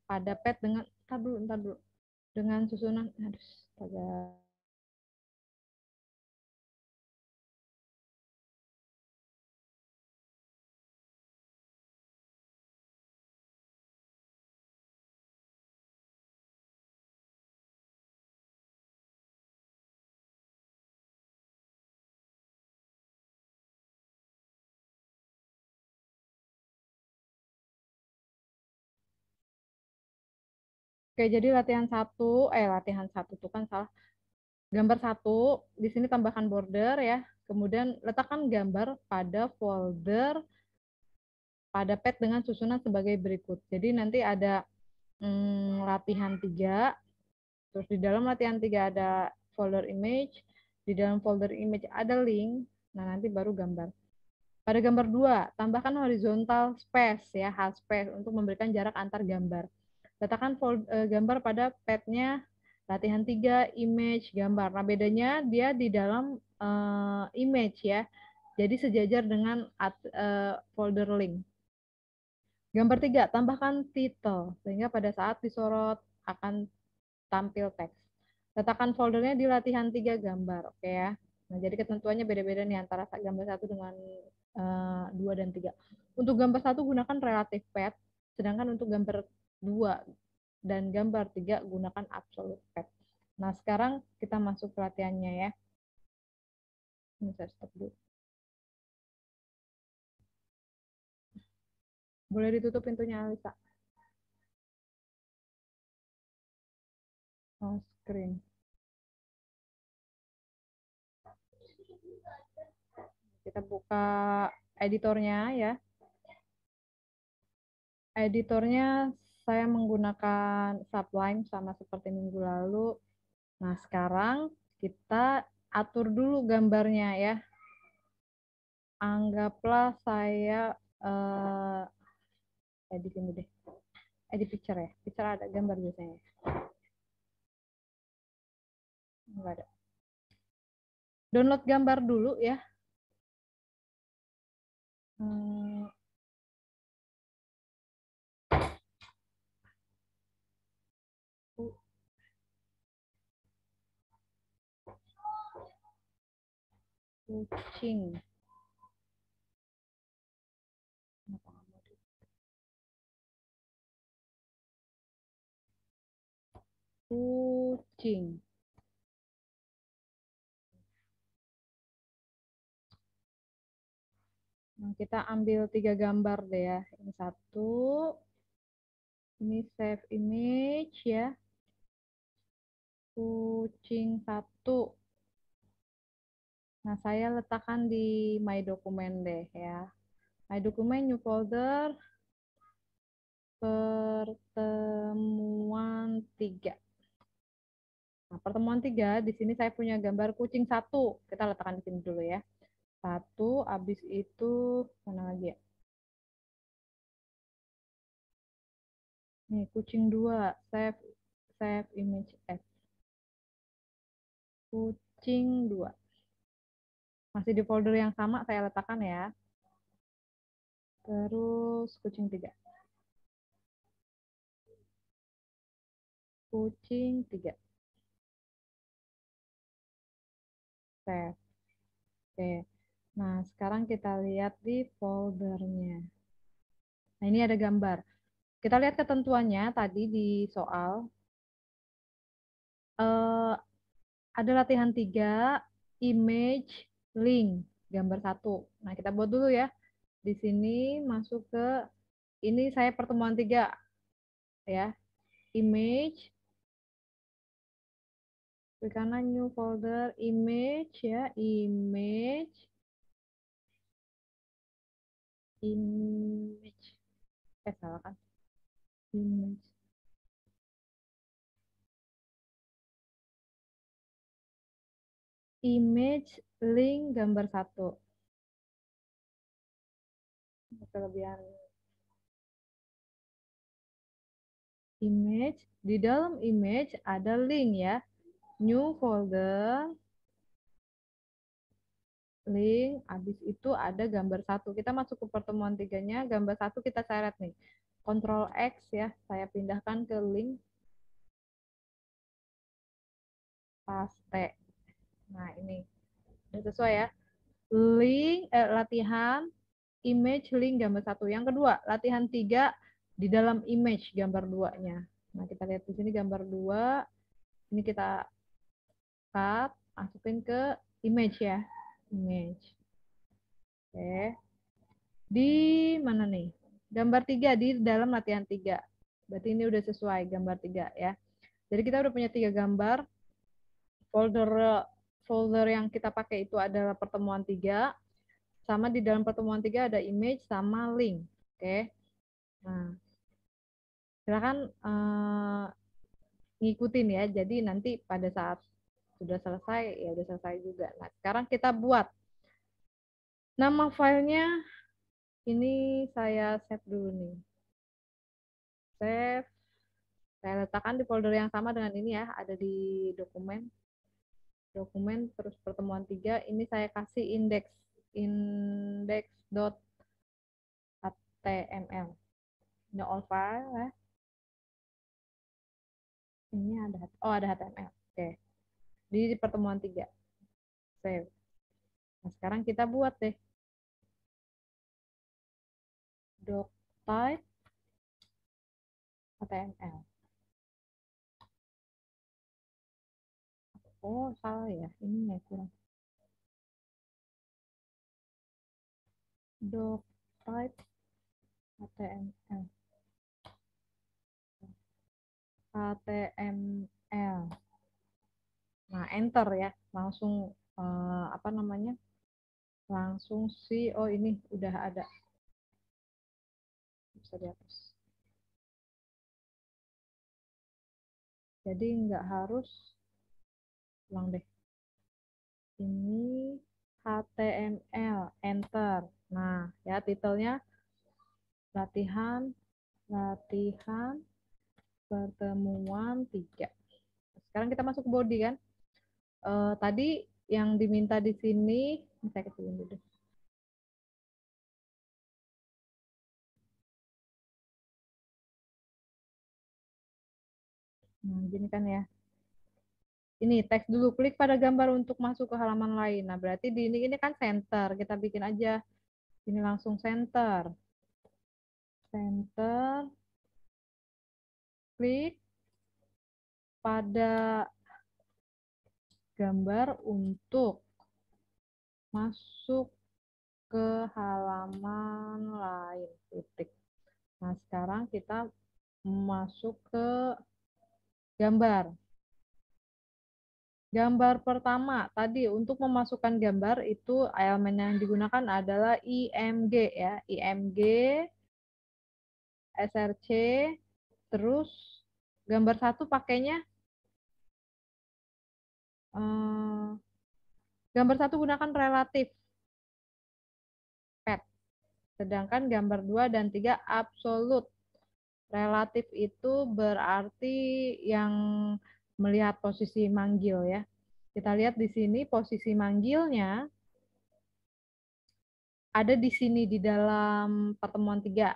pada pet dengan, entar dulu. Dengan susunan, aduh, astaga. Oke, jadi latihan satu tuh kan salah. Gambar 1, di sini tambahkan border ya. Kemudian letakkan gambar pada folder pada pet dengan susunan sebagai berikut. Jadi nanti ada latihan 3, terus di dalam latihan 3 ada folder image, di dalam folder image ada link, nah nanti baru gambar. Pada gambar 2, tambahkan horizontal space ya, H-space untuk memberikan jarak antar gambar. Letakkan gambar pada petnya latihan 3, image, gambar. Nah, bedanya dia di dalam image ya. Jadi sejajar dengan folder link. Gambar 3, tambahkan title sehingga pada saat disorot akan tampil teks. Letakkan foldernya di latihan 3 gambar, oke ya. Nah, jadi ketentuannya beda-beda nih antara gambar 1 dengan 2 dan 3. Untuk gambar 1 gunakan relative path, sedangkan untuk gambar 2 dan gambar 3 gunakan absolute path. Nah, sekarang kita masuk ke latihannya ya. Ini saya stop dulu. Boleh ditutup pintunya, Alisa. Oh, screen. Kita buka editornya ya. Editornya saya menggunakan Sublime sama seperti minggu lalu. Nah, sekarang kita atur dulu gambarnya ya. Anggaplah saya edit ini deh. Edit picture ya. Picture ada gambar biasanya. Enggak ada. Download gambar dulu ya. Kucing. Kucing. Nah, kita ambil 3 gambar deh ya. Ini 1. Ini save image ya. Kucing 1. Nah, saya letakkan di My Document deh ya. My Document, New Folder, pertemuan 3. Nah, pertemuan 3, di sini saya punya gambar kucing 1. Kita letakkan di sini dulu ya. 1, habis itu, mana lagi ya? Nih, kucing 2, save image as. Kucing 2. Masih di folder yang sama saya letakkan ya. Terus kucing 3. Kucing 3. Save. Oke. Nah, sekarang kita lihat di foldernya. Nah, ini ada gambar. Kita lihat ketentuannya tadi di soal. Ada latihan 3, image, link, gambar 1. Nah, kita buat dulu ya. Di sini masuk ke, ini saya pertemuan 3 ya. Image, klik kanan new folder, image ya, image, salah kan? Image, link, gambar 1. Kelebihan image, di dalam image ada link ya. New folder, link, habis itu ada gambar 1. Kita masuk ke pertemuan 3-nya, gambar 1 kita seret nih. Ctrl X ya, saya pindahkan ke link, paste. Nah, ini udah sesuai ya. Link, latihan, image, link, gambar 1. Yang kedua, latihan 3 di dalam image, gambar 2-nya. Nah, kita lihat di sini gambar 2. Ini kita cut, masukin ke image ya. Image. Oke. Di mana nih? Gambar 3 di dalam latihan 3. Berarti ini udah sesuai gambar 3 ya. Jadi kita udah punya 3 gambar. Folder yang kita pakai itu adalah pertemuan 3. Sama di dalam pertemuan 3 ada image sama link. Oke. Nah, silakan ngikutin ya. Jadi nanti pada saat sudah selesai, ya udah selesai juga. Nah, sekarang kita buat. Nama filenya ini saya save dulu nih. Save. Saya letakkan di folder yang sama dengan ini ya, ada di dokumen, terus pertemuan 3, ini saya kasih index.html. Ini all file ya. Ini ada HTML. Oke. di pertemuan 3. Save. Nah, sekarang kita buat deh. Doctype HTML. Oh, salah ya. Ini ya kurang. Doctype HTML. HTML. Nah, enter ya. Langsung apa namanya? Langsung oh ini udah ada. Bisa dihapus. Jadi nggak harus ulang deh. Ini HTML, enter. Nah, ya titelnya latihan pertemuan 3. Sekarang kita masuk ke body kan. Tadi yang diminta di sini, saya kecilin dulu. Nah, gini kan ya. Ini teks dulu, klik pada gambar untuk masuk ke halaman lain. Nah, berarti di ini kan center. Kita bikin aja. Ini langsung center. Center. Klik pada gambar untuk masuk ke halaman lain. Titik. Nah, sekarang kita masuk ke gambar. Gambar pertama tadi untuk memasukkan gambar itu elemen yang digunakan adalah IMG ya, IMG, SRC, terus gambar satu pakainya gambar satu gunakan relatif pet, sedangkan gambar 2 dan 3 absolut. Relatif itu berarti yang melihat posisi manggil ya. Kita lihat di sini posisi manggilnya ada di sini di dalam pertemuan 3.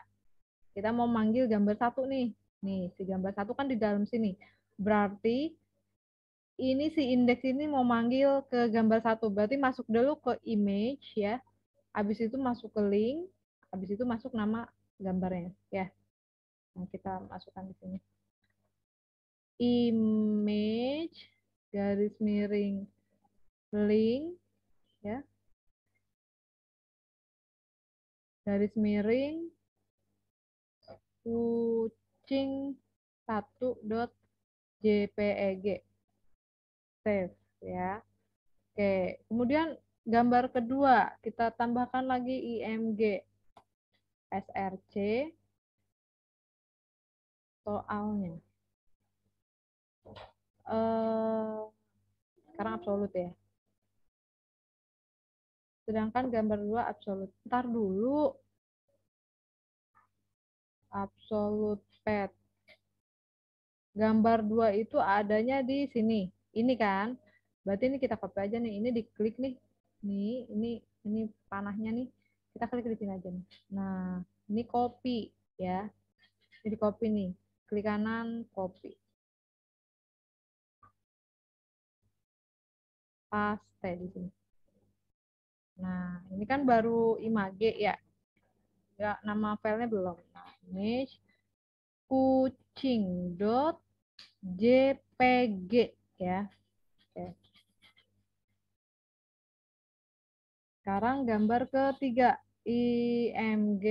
Kita mau manggil gambar 1 nih. Nih, si gambar 1 kan di dalam sini. Berarti ini si indeks ini mau manggil ke gambar 1. Berarti masuk dulu ke image ya. Habis itu masuk ke link, habis itu masuk nama gambarnya ya. Nah, kita masukkan di sini. Image garis miring link ya. Garis miring kucing 1.jpeg. Save ya. Oke, kemudian gambar kedua kita tambahkan lagi IMG SRC soalnya. Sekarang absolut ya. Sedangkan gambar 2 absolut. Ntar dulu. Absolut pet. Gambar 2 itu adanya di sini. Ini kan. Berarti ini kita copy aja nih. Ini diklik nih. Nih, ini panahnya nih. Kita klik di sini aja nih. Nah, ini copy ya. Ini di copy nih. Klik kanan, copy. Paste di sini. Nah, ini kan baru image ya. Ya, nama filenya belum. Nah, image kucing.jpg ya. Oke. Sekarang gambar ketiga, IMG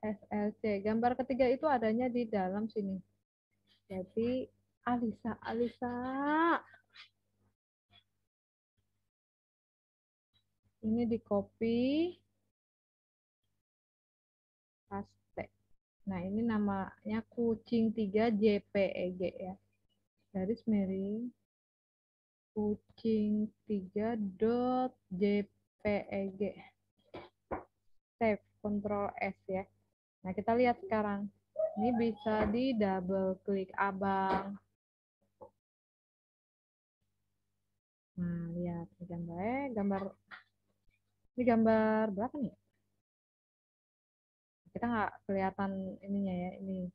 SLC. Gambar ketiga itu adanya di dalam sini. Jadi Alisa. Ini di copy, paste. Nah, ini namanya kucing 3 JPEG ya. Garis miring kucing 3.jpeg. Save, Ctrl S ya. Nah, kita lihat sekarang. Ini bisa di double klik abang. Nah, lihat ini gambar berapa nih? Kita nggak kelihatan ininya ya, ini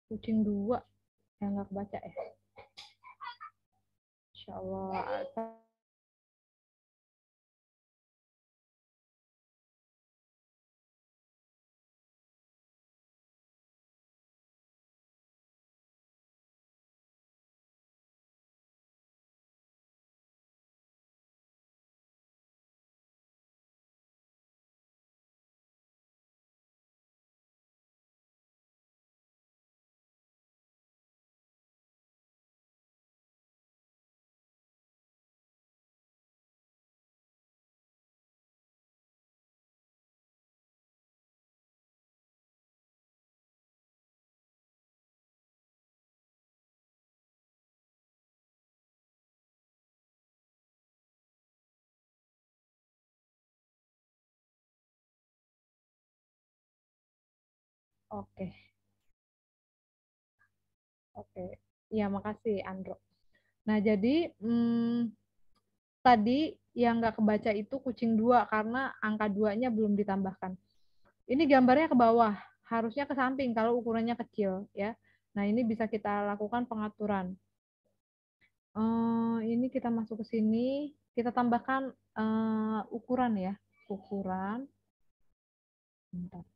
kucing 2 yang nggak kebaca ya. Insya Allah. Oke, oke. Ya, makasih Andro. Nah, jadi tadi yang nggak kebaca itu kucing dua karena angka duanya belum ditambahkan. Ini gambarnya ke bawah, harusnya ke samping kalau ukurannya kecil ya. Nah, ini bisa kita lakukan pengaturan. Ini kita masuk ke sini, kita tambahkan ukuran ya, ukuran. Bentar.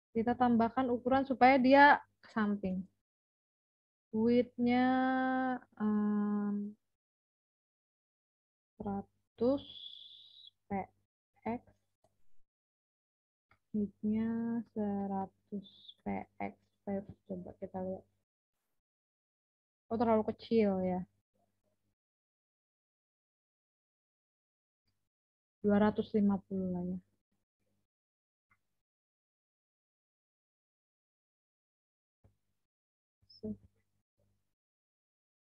Kita tambahkan ukuran supaya dia ke samping. Width-nya 100 px, width-nya 100 px. Coba kita lihat. Oh, terlalu kecil ya. 250 lah ya.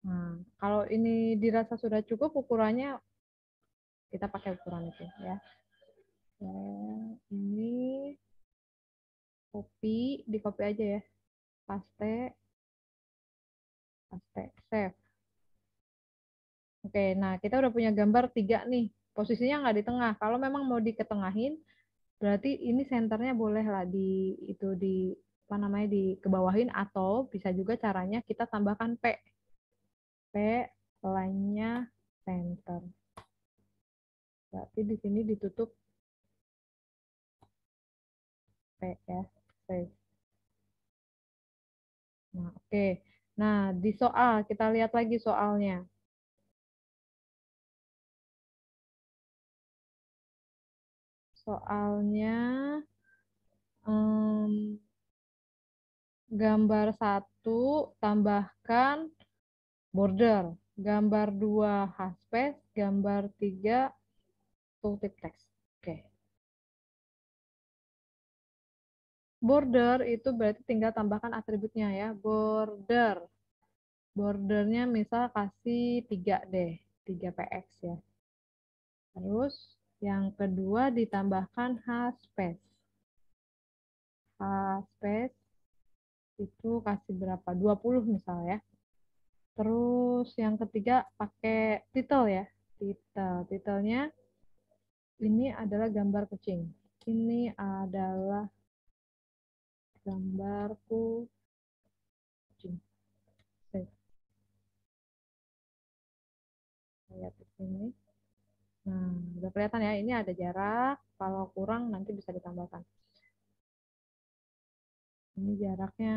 Nah, kalau ini dirasa sudah cukup ukurannya, kita pakai ukuran itu ya. Ini di copy aja ya. Paste, save. Oke, nah kita udah punya gambar 3 nih. Posisinya nggak di tengah. Kalau memang mau diketengahin, berarti ini senternya boleh lah itu di apa namanya di kebawahin, atau bisa juga caranya kita tambahkan P line-nya center. Berarti di sini ditutup P ya. Save. Nah, oke. Nah, di soal kita lihat lagi soalnya. Soalnya gambar 1 tambahkan border, gambar 2 haspace, gambar 3 tooltip text. Oke. Border itu berarti tinggal tambahkan atributnya ya. Border. Bordernya misal kasih 3 deh, 3 px ya. Terus yang kedua ditambahkan haspace. Haspace itu kasih berapa? 20 misal ya. Terus yang ketiga pakai title ya. Titelnya ini adalah gambar kucing. Ini adalah gambar kucing. Save. Lihat di sini. Nah, udah kelihatan ya, ini ada jarak. Kalau kurang nanti bisa ditambahkan. Ini jaraknya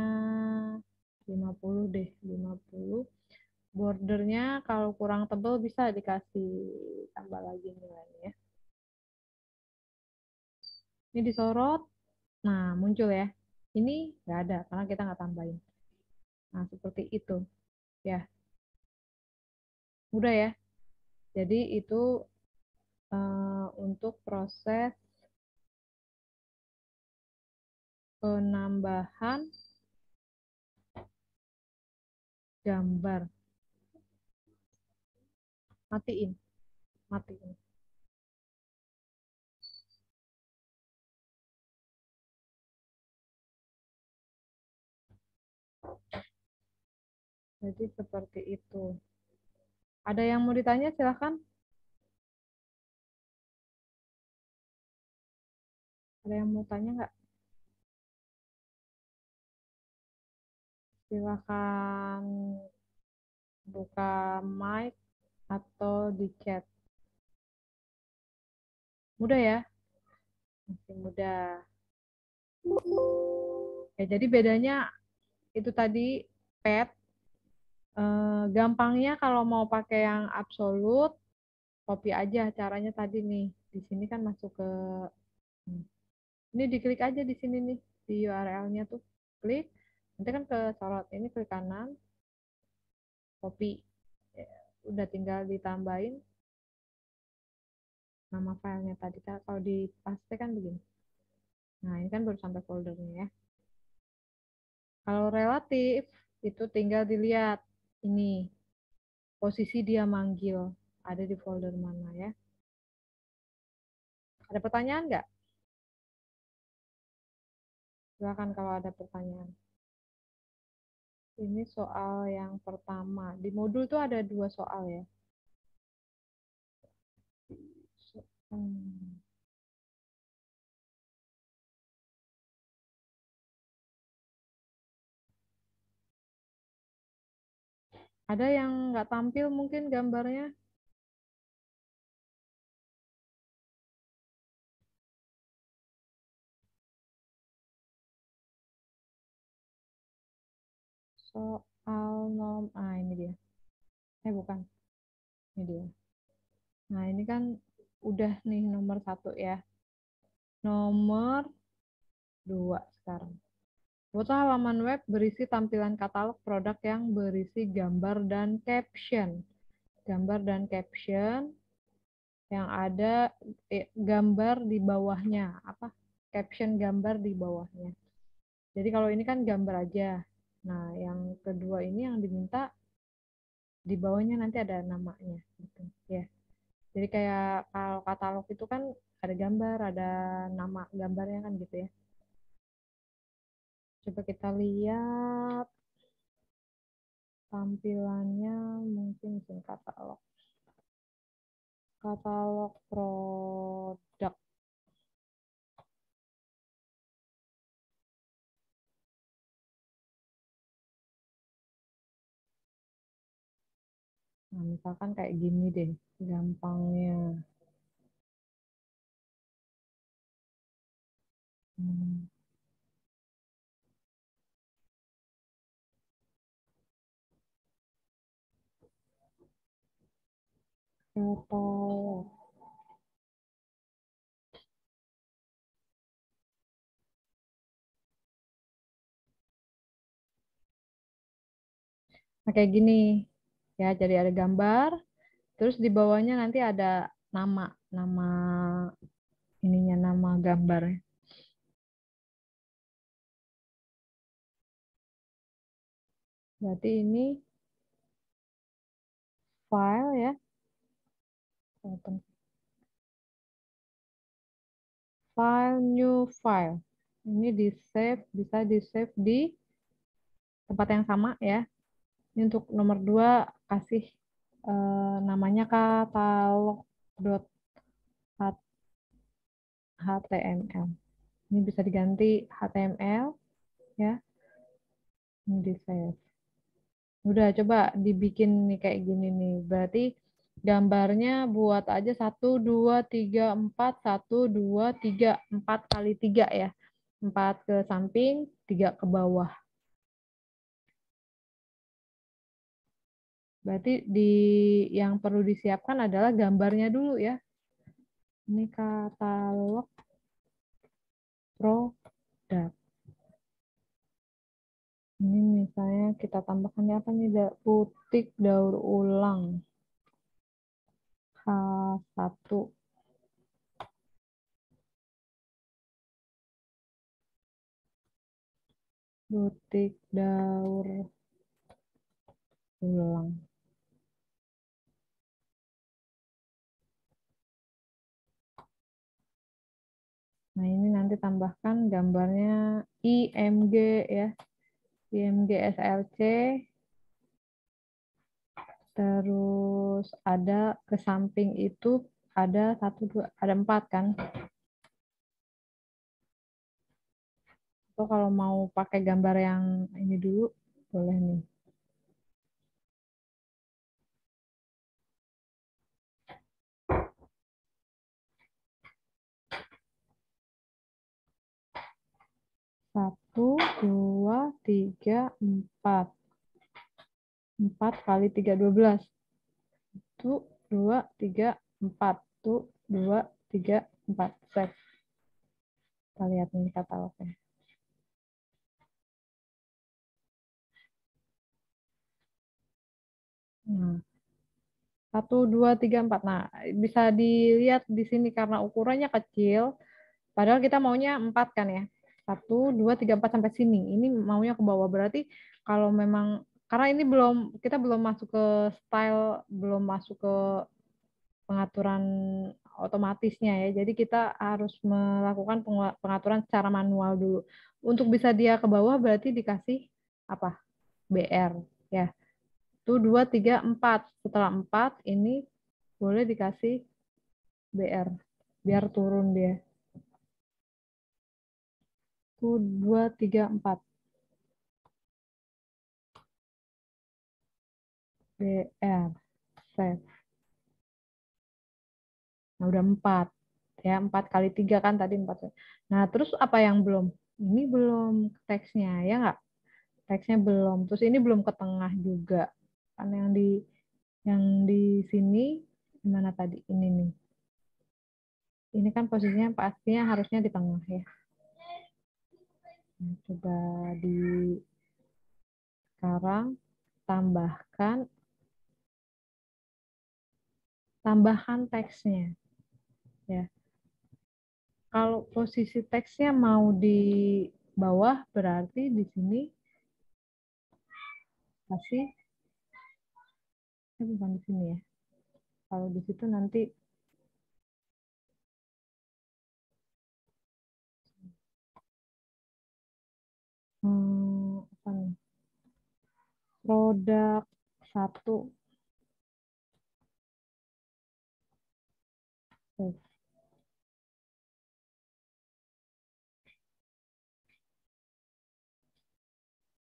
50 deh, 50. Bordernya kalau kurang tebal bisa dikasih tambah lagi nilainya ya. Ini disorot, nah muncul ya. Ini nggak ada karena kita nggak tambahin. Nah, seperti itu ya. Mudah ya. Jadi itu untuk proses penambahan gambar. Matiin, matiin. Jadi seperti itu. Ada yang mau ditanya, silahkan. Ada yang mau tanya nggak? Silakan buka mic atau di chat. Mudah ya? Masih mudah. Ya, jadi bedanya itu tadi pet. Gampangnya kalau mau pakai yang absolut, copy aja caranya tadi nih. Di sini kan masuk ke ini diklik aja di sini nih di URL-nya tuh. Klik. Nanti kan ke sorot ini klik kanan, copy. Ya, udah tinggal ditambahin nama filenya tadi kan kalau di paste kan begini. Nah, ini kan baru sampai foldernya ya. Kalau relatif itu tinggal dilihat ini posisi dia manggil ada di folder mana ya. Ada pertanyaan nggak? Silakan kalau ada pertanyaan. Ini soal yang pertama. Di modul tuh ada 2 soal ya. Hmm. Ada yang nggak tampil mungkin gambarnya? Soal ini dia. Bukan. Ini dia. Nah, ini kan udah nih nomor 1 ya. Nomor 2 sekarang. Foto halaman web berisi tampilan katalog produk yang berisi gambar dan caption. Gambar dan caption yang ada gambar di bawahnya. Apa? Caption gambar di bawahnya. Jadi kalau ini kan gambar aja. Nah, yang kedua ini yang diminta di bawahnya nanti ada namanya. Gitu. Ya. Jadi kayak kalau katalog itu kan ada gambar, ada nama gambarnya kan gitu ya. Coba kita lihat tampilannya mungkin katalog. Katalog produk. Nah, misalkan kayak gini deh, gampangnya. Hmm. Katalog. Nah, kayak gini. Ya, jadi ada gambar, terus di bawahnya nanti ada nama, nama ininya, nama gambar. Berarti ini file ya. File, new file. Ini di save, bisa di save di tempat yang sama ya. Ini untuk nomor 2 kasih namanya katalog.html. Ini bisa diganti HTML ya. Ini di save. Udah coba dibikin nih kayak gini nih. Berarti gambarnya buat aja 1, 2, 3, 4, 1, 2, 3, 4 kali 3 ya. 4 ke samping, 3 ke bawah. Berarti yang perlu disiapkan adalah gambarnya dulu ya. Ini katalog produk. Ini misalnya kita tambahkan apa nih? Butik daur ulang. H1. Butik daur ulang. Nah, ini nanti tambahkan gambarnya IMG ya. IMG SLC. Terus ada ke samping itu ada 1, 2, ada 4 kan. Atau kalau mau pakai gambar yang ini dulu, Boleh nih. Satu, dua, tiga, empat. 4 kali 3, 12. 1, 2, 3, 4. 1, 2, 3, 4. Save. Kita lihat nih katalognya. Nah, 1, 2, 3, 4. Nah, bisa dilihat di sini karena ukurannya kecil. Padahal kita maunya 4 kan ya. 1, 2, 3, 4 sampai sini. Ini maunya ke bawah. Berarti kalau memang, karena ini kita belum masuk ke style, belum masuk ke pengaturan otomatisnya ya. Jadi kita harus melakukan pengaturan secara manual dulu. Untuk bisa dia ke bawah berarti dikasih apa? BR ya. 1, 2, 3, 4. Setelah 4 ini boleh dikasih BR biar turun dia. 1, 2, 3, 4. BR. Save. Nah, udah 4. Ya, 4 kali 3 kan tadi 4. Nah, terus apa yang belum? Ini belum teksnya, ya nggak? Teksnya belum. Terus ini belum ke tengah juga. Kan yang di sini mana tadi? Ini nih. Ini kan posisinya pastinya harusnya di tengah ya. Nah, coba di sekarang tambahkan teksnya ya. Kalau posisi teksnya mau di bawah berarti di sini kasih bukan di sini ya. Kalau di situ nanti apa nih? Produk 1.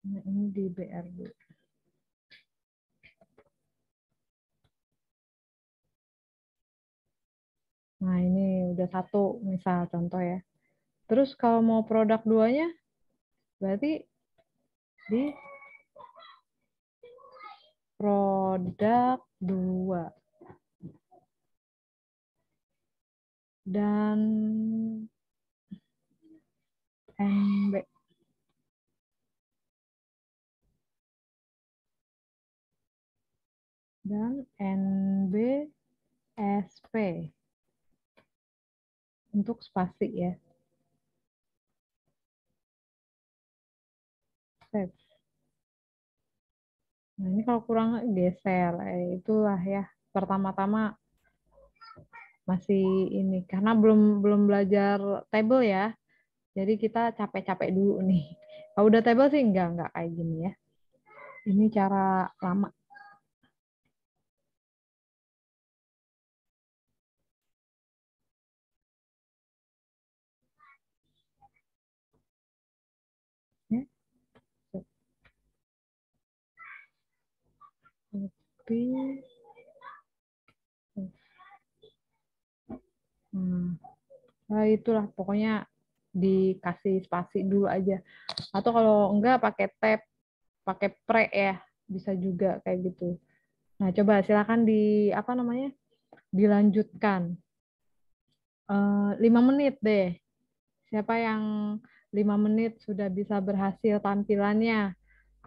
Nah, ini di BR dulu. Nah, ini udah 1 misal contoh ya. Terus kalau mau produk 2-nya berarti di produk 2 dan NB dan NBSP untuk spasi ya. Save. Nah, ini kalau kurang geser, itulah ya. Pertama-tama masih ini karena belum belum belajar table ya. Jadi kita capek-capek dulu nih. Kalau udah table sih enggak kayak gini ya. Ini cara lama. Ya. Copy. Nah, itulah pokoknya dikasih spasi dulu aja. Atau kalau enggak pakai tab, pakai pre ya, bisa juga kayak gitu. Nah, coba silakan apa namanya? Dilanjutkan. 5 menit deh. Siapa yang 5 menit sudah bisa berhasil tampilannya?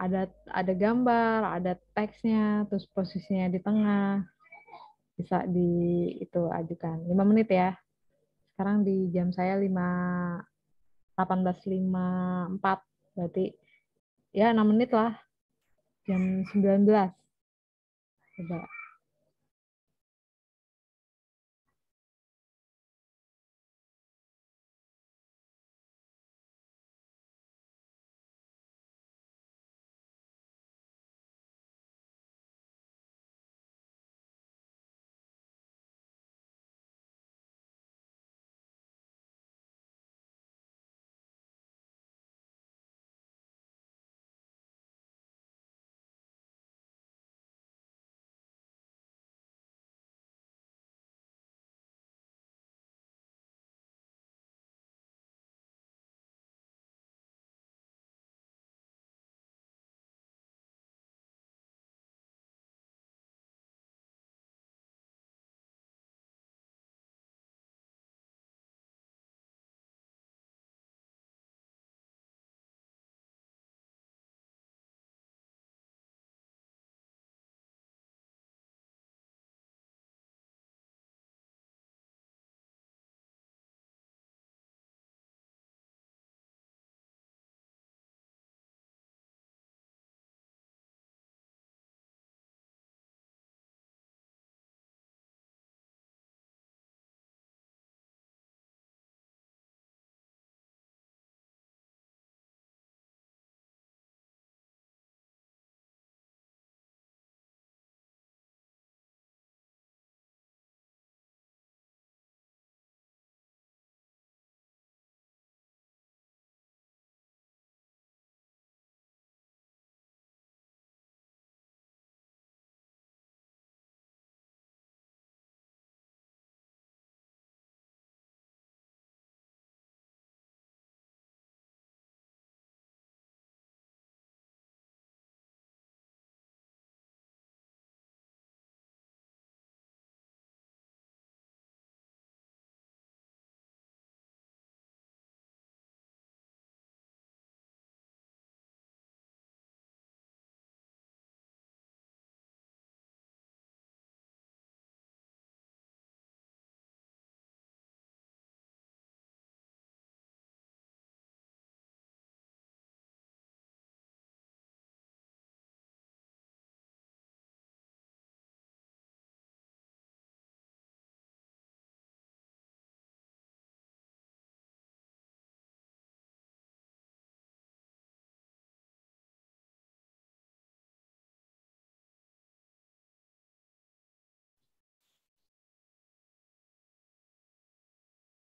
Ada gambar, ada teksnya, terus posisinya di tengah, bisa itu ajukan. 5 menit ya. Sekarang di jam saya 18.54, berarti ya 6 menit lah, jam 19. Coba.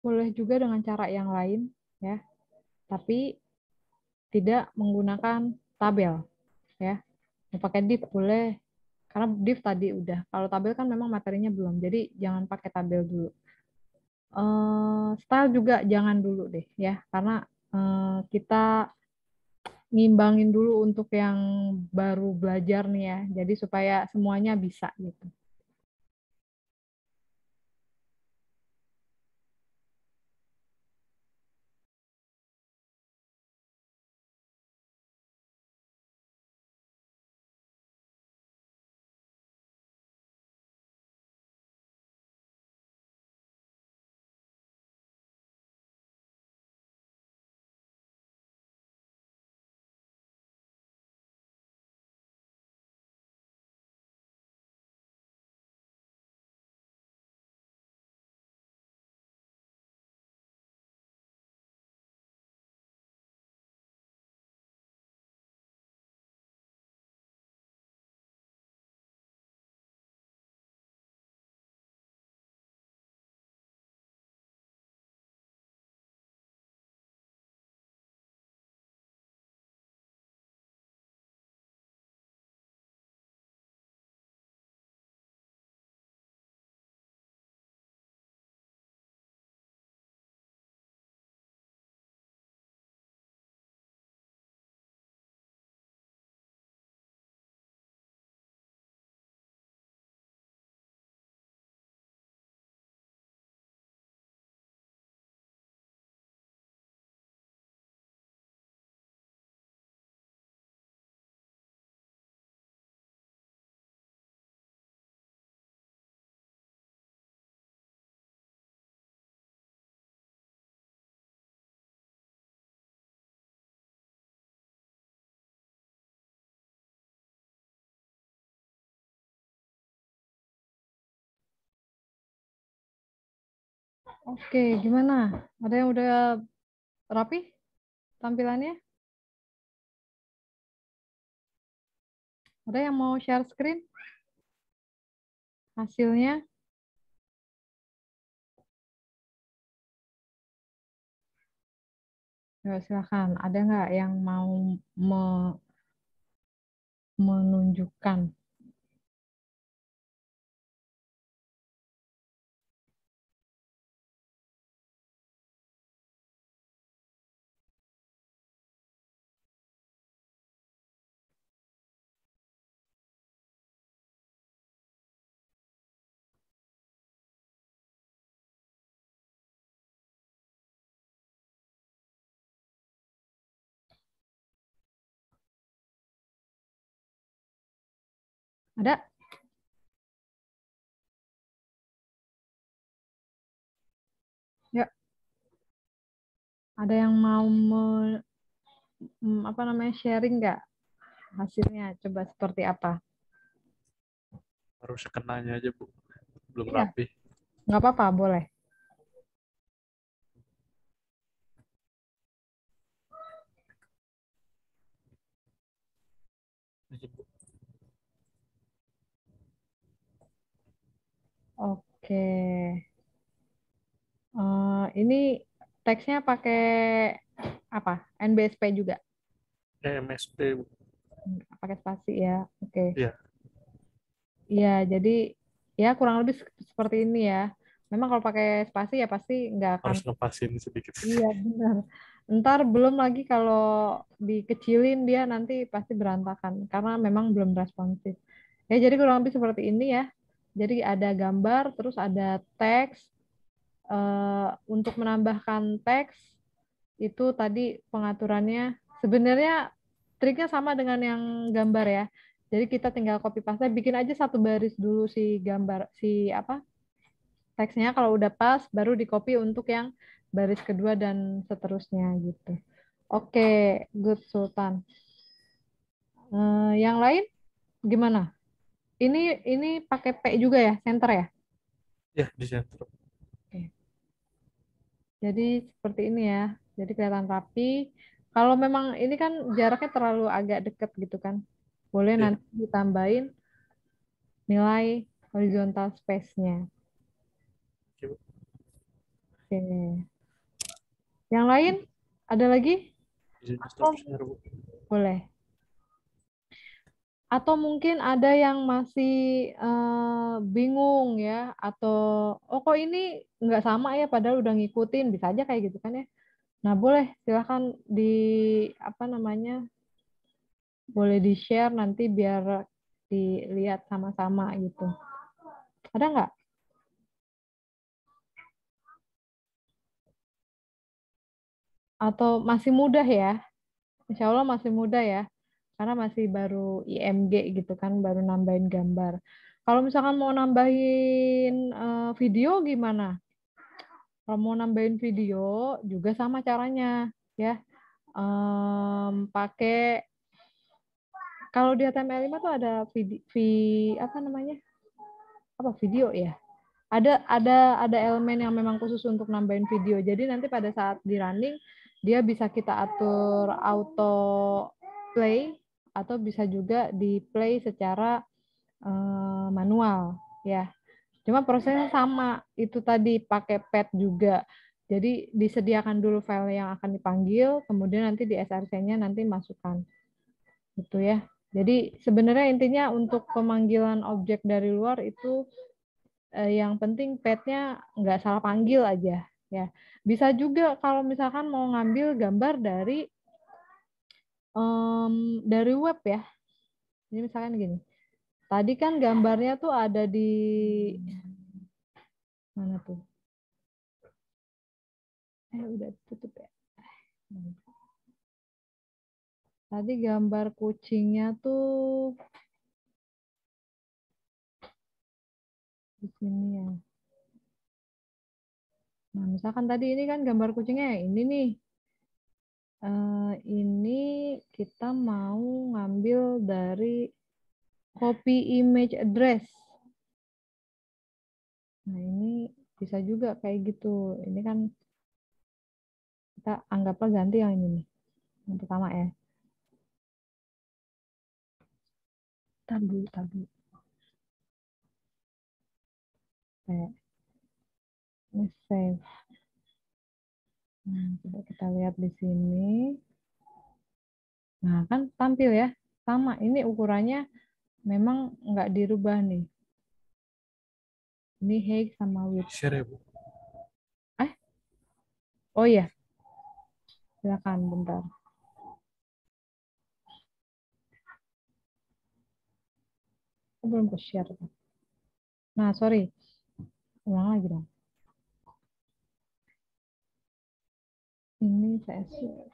boleh juga dengan cara yang lain ya, tapi tidak menggunakan tabel ya. Mau pakai div boleh, karena div tadi udah. Kalau tabel kan memang materinya belum, jadi jangan pakai tabel dulu. Style juga jangan dulu deh ya, karena kita ngimbangin dulu untuk yang baru belajar nih ya, jadi supaya semuanya bisa gitu. Oke, gimana? Ada yang udah rapi tampilannya? Ada yang mau share screen hasilnya? Ya, silakan. Ada nggak yang mau menunjukkan? Ada? Ya, ada yang mau apa namanya sharing nggak hasilnya? Coba seperti apa? Harus kenanya aja, Bu. Belum Iya, rapi. nggak apa-apa, boleh. Ini, Bu. Oke. Ini teksnya pakai apa? NBSP juga? MSP, Bu. Pakai spasi ya. Oke. Iya, Iya, jadi ya kurang lebih seperti ini ya. Memang kalau pakai spasi ya pasti nggak akan. harus ngepasin sedikit. Iya, benar. Ntar belum lagi kalau dikecilin dia nanti pasti berantakan karena memang belum responsif. Ya, jadi kurang lebih seperti ini ya. Jadi ada gambar, terus ada teks. Untuk menambahkan teks itu tadi pengaturannya sebenarnya triknya sama dengan yang gambar ya. Jadi kita tinggal copy paste, bikin aja satu baris dulu si gambar si apa teksnya. Kalau udah pas, baru di copy untuk yang baris kedua dan seterusnya gitu. Oke, good Sultan. Yang lain gimana? Ini pakai P juga ya, center ya? Ya, di sentrum. Oke. Jadi seperti ini ya. Jadi kelihatan rapi. Kalau memang ini kan jaraknya terlalu agak deket gitu kan. Boleh Ya, nanti ditambahin nilai horizontal space-nya. oke, Bu. Oke. Yang lain? Ada lagi? Izin Atau stop share, Bu. boleh. Atau mungkin ada yang masih bingung ya, atau oh kok ini nggak sama ya, padahal udah ngikutin, bisa aja kayak gitu kan ya. Nah boleh, silahkan di apa namanya, boleh di share nanti biar dilihat sama-sama gitu. Ada nggak? Atau masih mudah ya? Insya Allah masih mudah ya, karena masih baru IMG gitu kan, baru nambahin gambar. Kalau misalkan mau nambahin video gimana? Kalau mau nambahin video juga sama caranya ya. Pakai kalau di HTML5 tuh ada apa namanya? Apa video ya? Ada elemen yang memang khusus untuk nambahin video. Jadi nanti pada saat di running dia bisa kita atur auto play atau bisa juga di play secara manual ya. Cuma prosesnya sama, itu tadi pakai pad juga. Jadi disediakan dulu file yang akan dipanggil, kemudian nanti di SRC-nya nanti masukkan. Gitu ya. Jadi sebenarnya intinya untuk pemanggilan objek dari luar itu yang penting pad-nya nggak salah panggil aja ya. Bisa juga kalau misalkan mau ngambil gambar dari web ya. Jadi misalkan gini. Tadi kan gambarnya tuh ada di mana tuh? Udah tutup ya. Tadi gambar kucingnya tuh di sini ya. Nah, misalkan tadi ini kan gambar kucingnya ya, ini nih. Ini kita mau ngambil dari copy image address. Nah, ini bisa juga kayak gitu. Ini kan kita anggaplah ganti yang ini nih. Yang pertama ya. Tab dulu. Kayak ini save. Nah, coba kita lihat di sini. Nah, kan tampil ya. Sama, ini ukurannya memang nggak dirubah nih. Ini height sama width. Share ya, Bu. Oh iya, silakan bentar. Aku belum ke share. Nah, sorry. Ulang lagi dong. Ini saya share.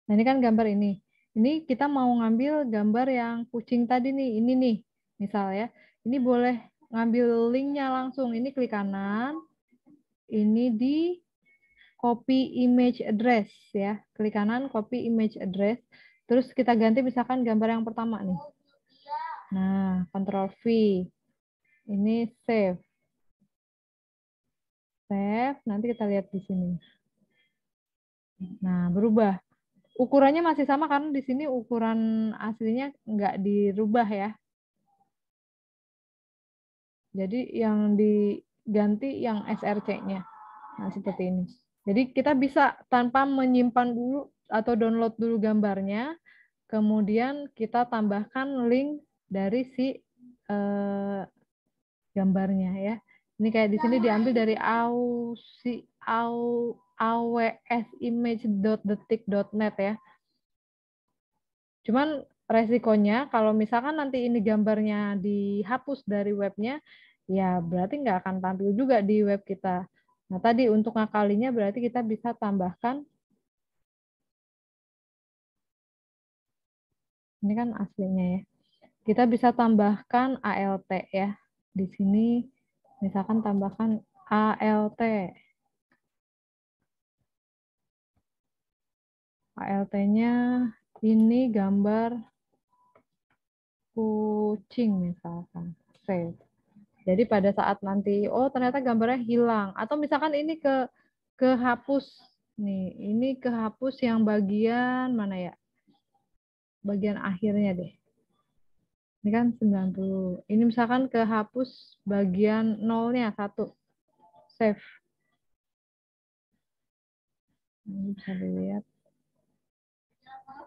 Nah, ini kan gambar ini. Ini kita mau ngambil gambar yang kucing tadi nih. Ini nih, misal ya. Ini boleh ngambil linknya langsung. Ini klik kanan. Ini di copy image address ya. Klik kanan, copy image address. Terus kita ganti misalkan gambar yang pertama nih. Nah, Ctrl V. Ini save. Save. Nanti kita lihat di sini. Nah, berubah. Ukurannya masih sama karena di sini ukuran aslinya nggak dirubah ya. Jadi yang diganti yang SRC-nya. Nah, seperti ini. Jadi kita bisa tanpa menyimpan dulu atau download dulu gambarnya, kemudian kita tambahkan link dari si gambarnya ya. Ini kayak di sini diambil dari awsimage.detik.net ya. Cuman resikonya kalau misalkan nanti ini gambarnya dihapus dari webnya, ya berarti nggak akan tampil juga di web kita. Nah tadi untuk ngakalinya berarti kita bisa tambahkan, ini kan aslinya ya. Kita bisa tambahkan ALT ya. Di sini misalkan tambahkan ALT. ALT-nya ini gambar kucing misalkan. Save. Jadi pada saat nanti, oh ternyata gambarnya hilang. Atau misalkan ini kehapus. Nih, ini kehapus yang bagian mana ya? Bagian akhirnya deh. Ini kan 90. Ini misalkan kehapus bagian nolnya 1. save. Ini bisa dilihat.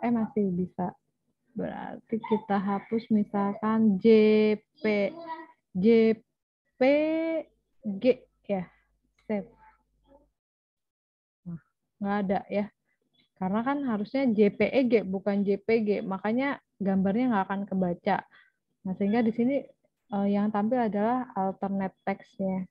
Masih bisa. Berarti kita hapus misalkan JPG ya, save. Nah, nggak ada ya. Karena kan harusnya JPEG bukan JPG, makanya gambarnya nggak akan kebaca. Nah, sehingga di sini yang tampil adalah alternate text-nya.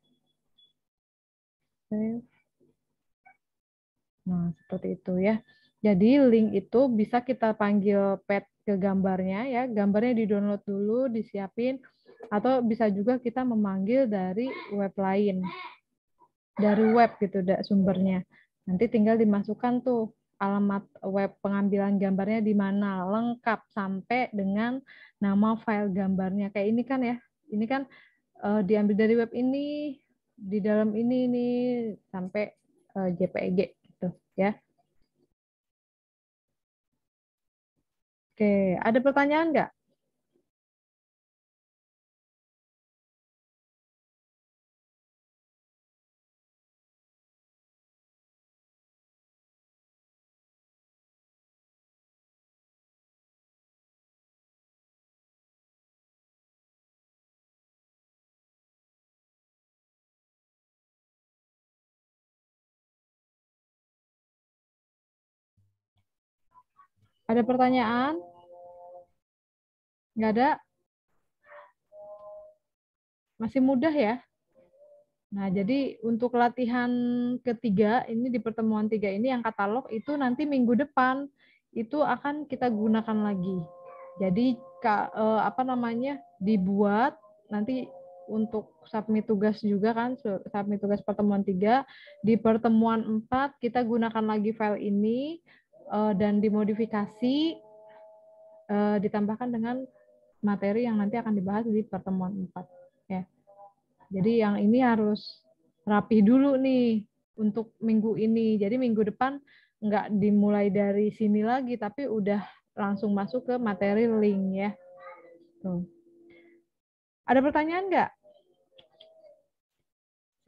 Nah, seperti itu ya. Jadi link itu bisa kita panggil pet ke gambarnya ya. Gambarnya di-download dulu, disiapin, atau bisa juga kita memanggil dari web lain. Dari web gitu sumbernya. Nanti tinggal dimasukkan tuh alamat web pengambilan gambarnya di mana, lengkap sampai dengan nama file gambarnya. Kayak ini kan ya. Ini kan diambil dari web ini, di dalam ini nih sampai JPEG gitu ya. Oke, ada pertanyaan nggak? Ada pertanyaan? Nggak ada? Masih mudah ya? Nah, jadi untuk latihan ketiga, ini di pertemuan 3 ini yang katalog itu nanti minggu depan itu akan kita gunakan lagi. Jadi apa namanya dibuat nanti untuk submit tugas juga kan, submit tugas pertemuan 3. Di pertemuan 4 kita gunakan lagi file ini dan dimodifikasi ditambahkan dengan materi yang nanti akan dibahas di pertemuan 4 ya. Jadi yang ini harus rapi dulu nih untuk minggu ini. Jadi minggu depan nggak dimulai dari sini lagi, tapi udah langsung masuk ke materi link ya. Tuh. Ada pertanyaan nggak?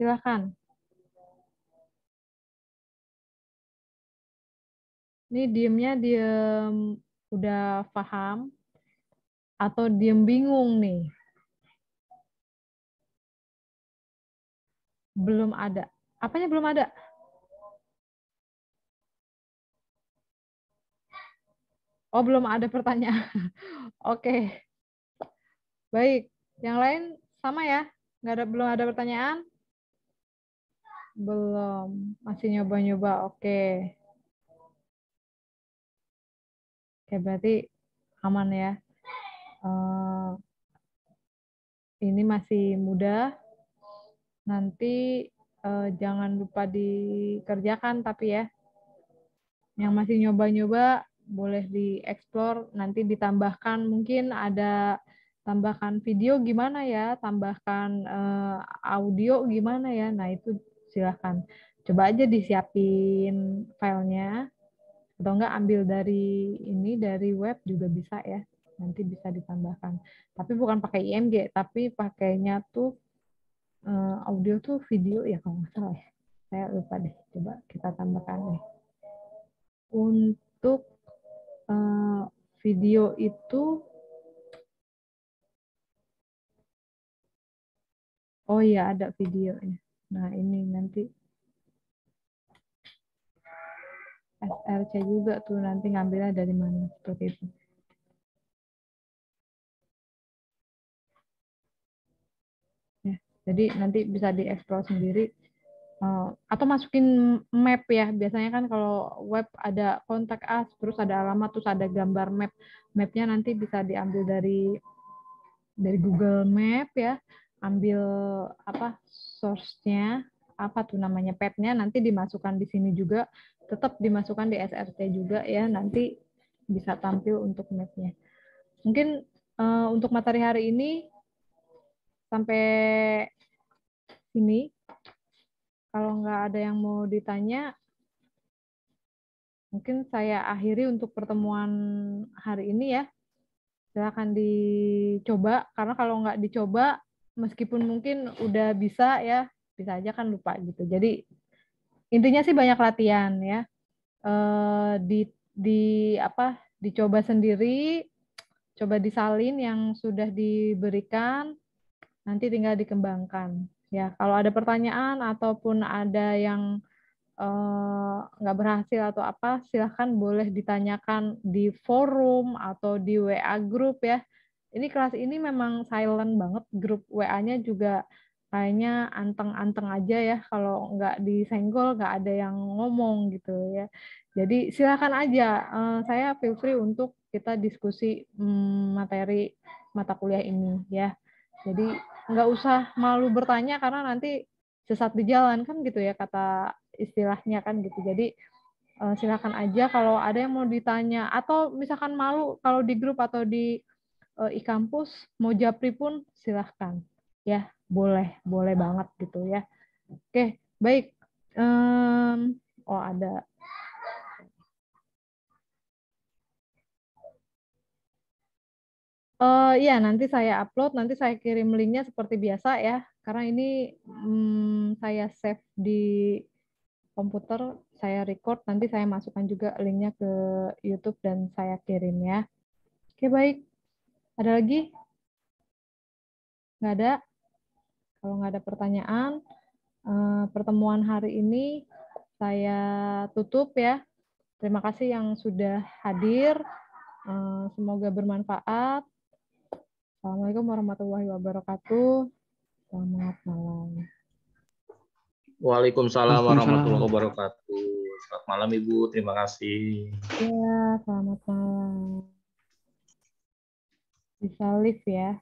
Silahkan. Ini diemnya diem udah paham atau diem bingung nih? Belum ada. Apanya belum ada? Oh, belum ada pertanyaan. Oke, baik. Yang lain sama ya? Belum ada pertanyaan? Belum. Masih nyoba-nyoba. Oke. Oke, berarti aman ya. Ini masih mudah. Nanti jangan lupa dikerjakan tapi ya. Yang masih nyoba-nyoba boleh dieksplor, nanti ditambahkan mungkin ada tambahkan video gimana ya, tambahkan audio gimana ya. Nah, itu silahkan. Coba aja disiapin filenya atau enggak ambil dari ini dari web juga bisa ya. Nanti bisa ditambahkan. Tapi bukan pakai IMG, tapi pakainya tuh audio tuh video ya kalau nggak salah ya. Saya lupa deh. Coba kita tambahkan deh. Untuk video itu, oh iya ada videonya. Nah ini nanti SRC juga tuh nanti ngambilnya dari mana seperti itu. Ya, jadi nanti bisa dieksplor sendiri atau masukin map ya. Biasanya kan kalau web ada kontak us, terus ada alamat, terus ada gambar map. Mapnya nanti bisa diambil dari Google Map ya, ambil apa source-nya, apa tuh namanya pet-nya, nanti dimasukkan di sini juga, tetap dimasukkan di SRC juga ya, nanti bisa tampil untuk map-nya. Mungkin untuk materi hari ini sampai sini. Kalau nggak ada yang mau ditanya, mungkin saya akhiri untuk pertemuan hari ini ya. Silakan dicoba, karena kalau nggak dicoba, meskipun mungkin udah bisa ya, bisa aja kan lupa gitu. Jadi intinya sih banyak latihan ya. Dicoba sendiri, coba disalin yang sudah diberikan, nanti tinggal dikembangkan. Ya, kalau ada pertanyaan ataupun ada yang nggak berhasil atau apa, silahkan boleh ditanyakan di forum atau di WA grup ya. Ini kelas ini memang silent banget, grup WA-nya juga kayaknya anteng-anteng aja ya, kalau nggak disenggol nggak ada yang ngomong gitu ya. Jadi silahkan aja, saya feel free untuk kita diskusi materi mata kuliah ini ya. Jadi nggak usah malu bertanya karena nanti sesat di jalan kan gitu ya kata istilahnya kan gitu. Jadi silakan aja kalau ada yang mau ditanya atau misalkan malu kalau di grup atau di e-kampus mau japri pun silahkan ya, boleh banget gitu ya. Oke, baik. Oh ada. Iya, nanti saya upload, nanti saya kirim linknya seperti biasa ya. Karena ini saya save di komputer, saya record, nanti saya masukkan juga linknya ke YouTube dan saya kirim ya. Oke, baik. Ada lagi? Nggak ada? Kalau nggak ada pertanyaan, pertemuan hari ini saya tutup ya. Terima kasih yang sudah hadir. Semoga bermanfaat. Assalamualaikum warahmatullahi wabarakatuh. Selamat malam. Waalaikumsalam warahmatullahi Waalaikumsalam. wabarakatuh. Selamat malam Ibu, terima kasih. Ya, selamat malam. Bisa live ya.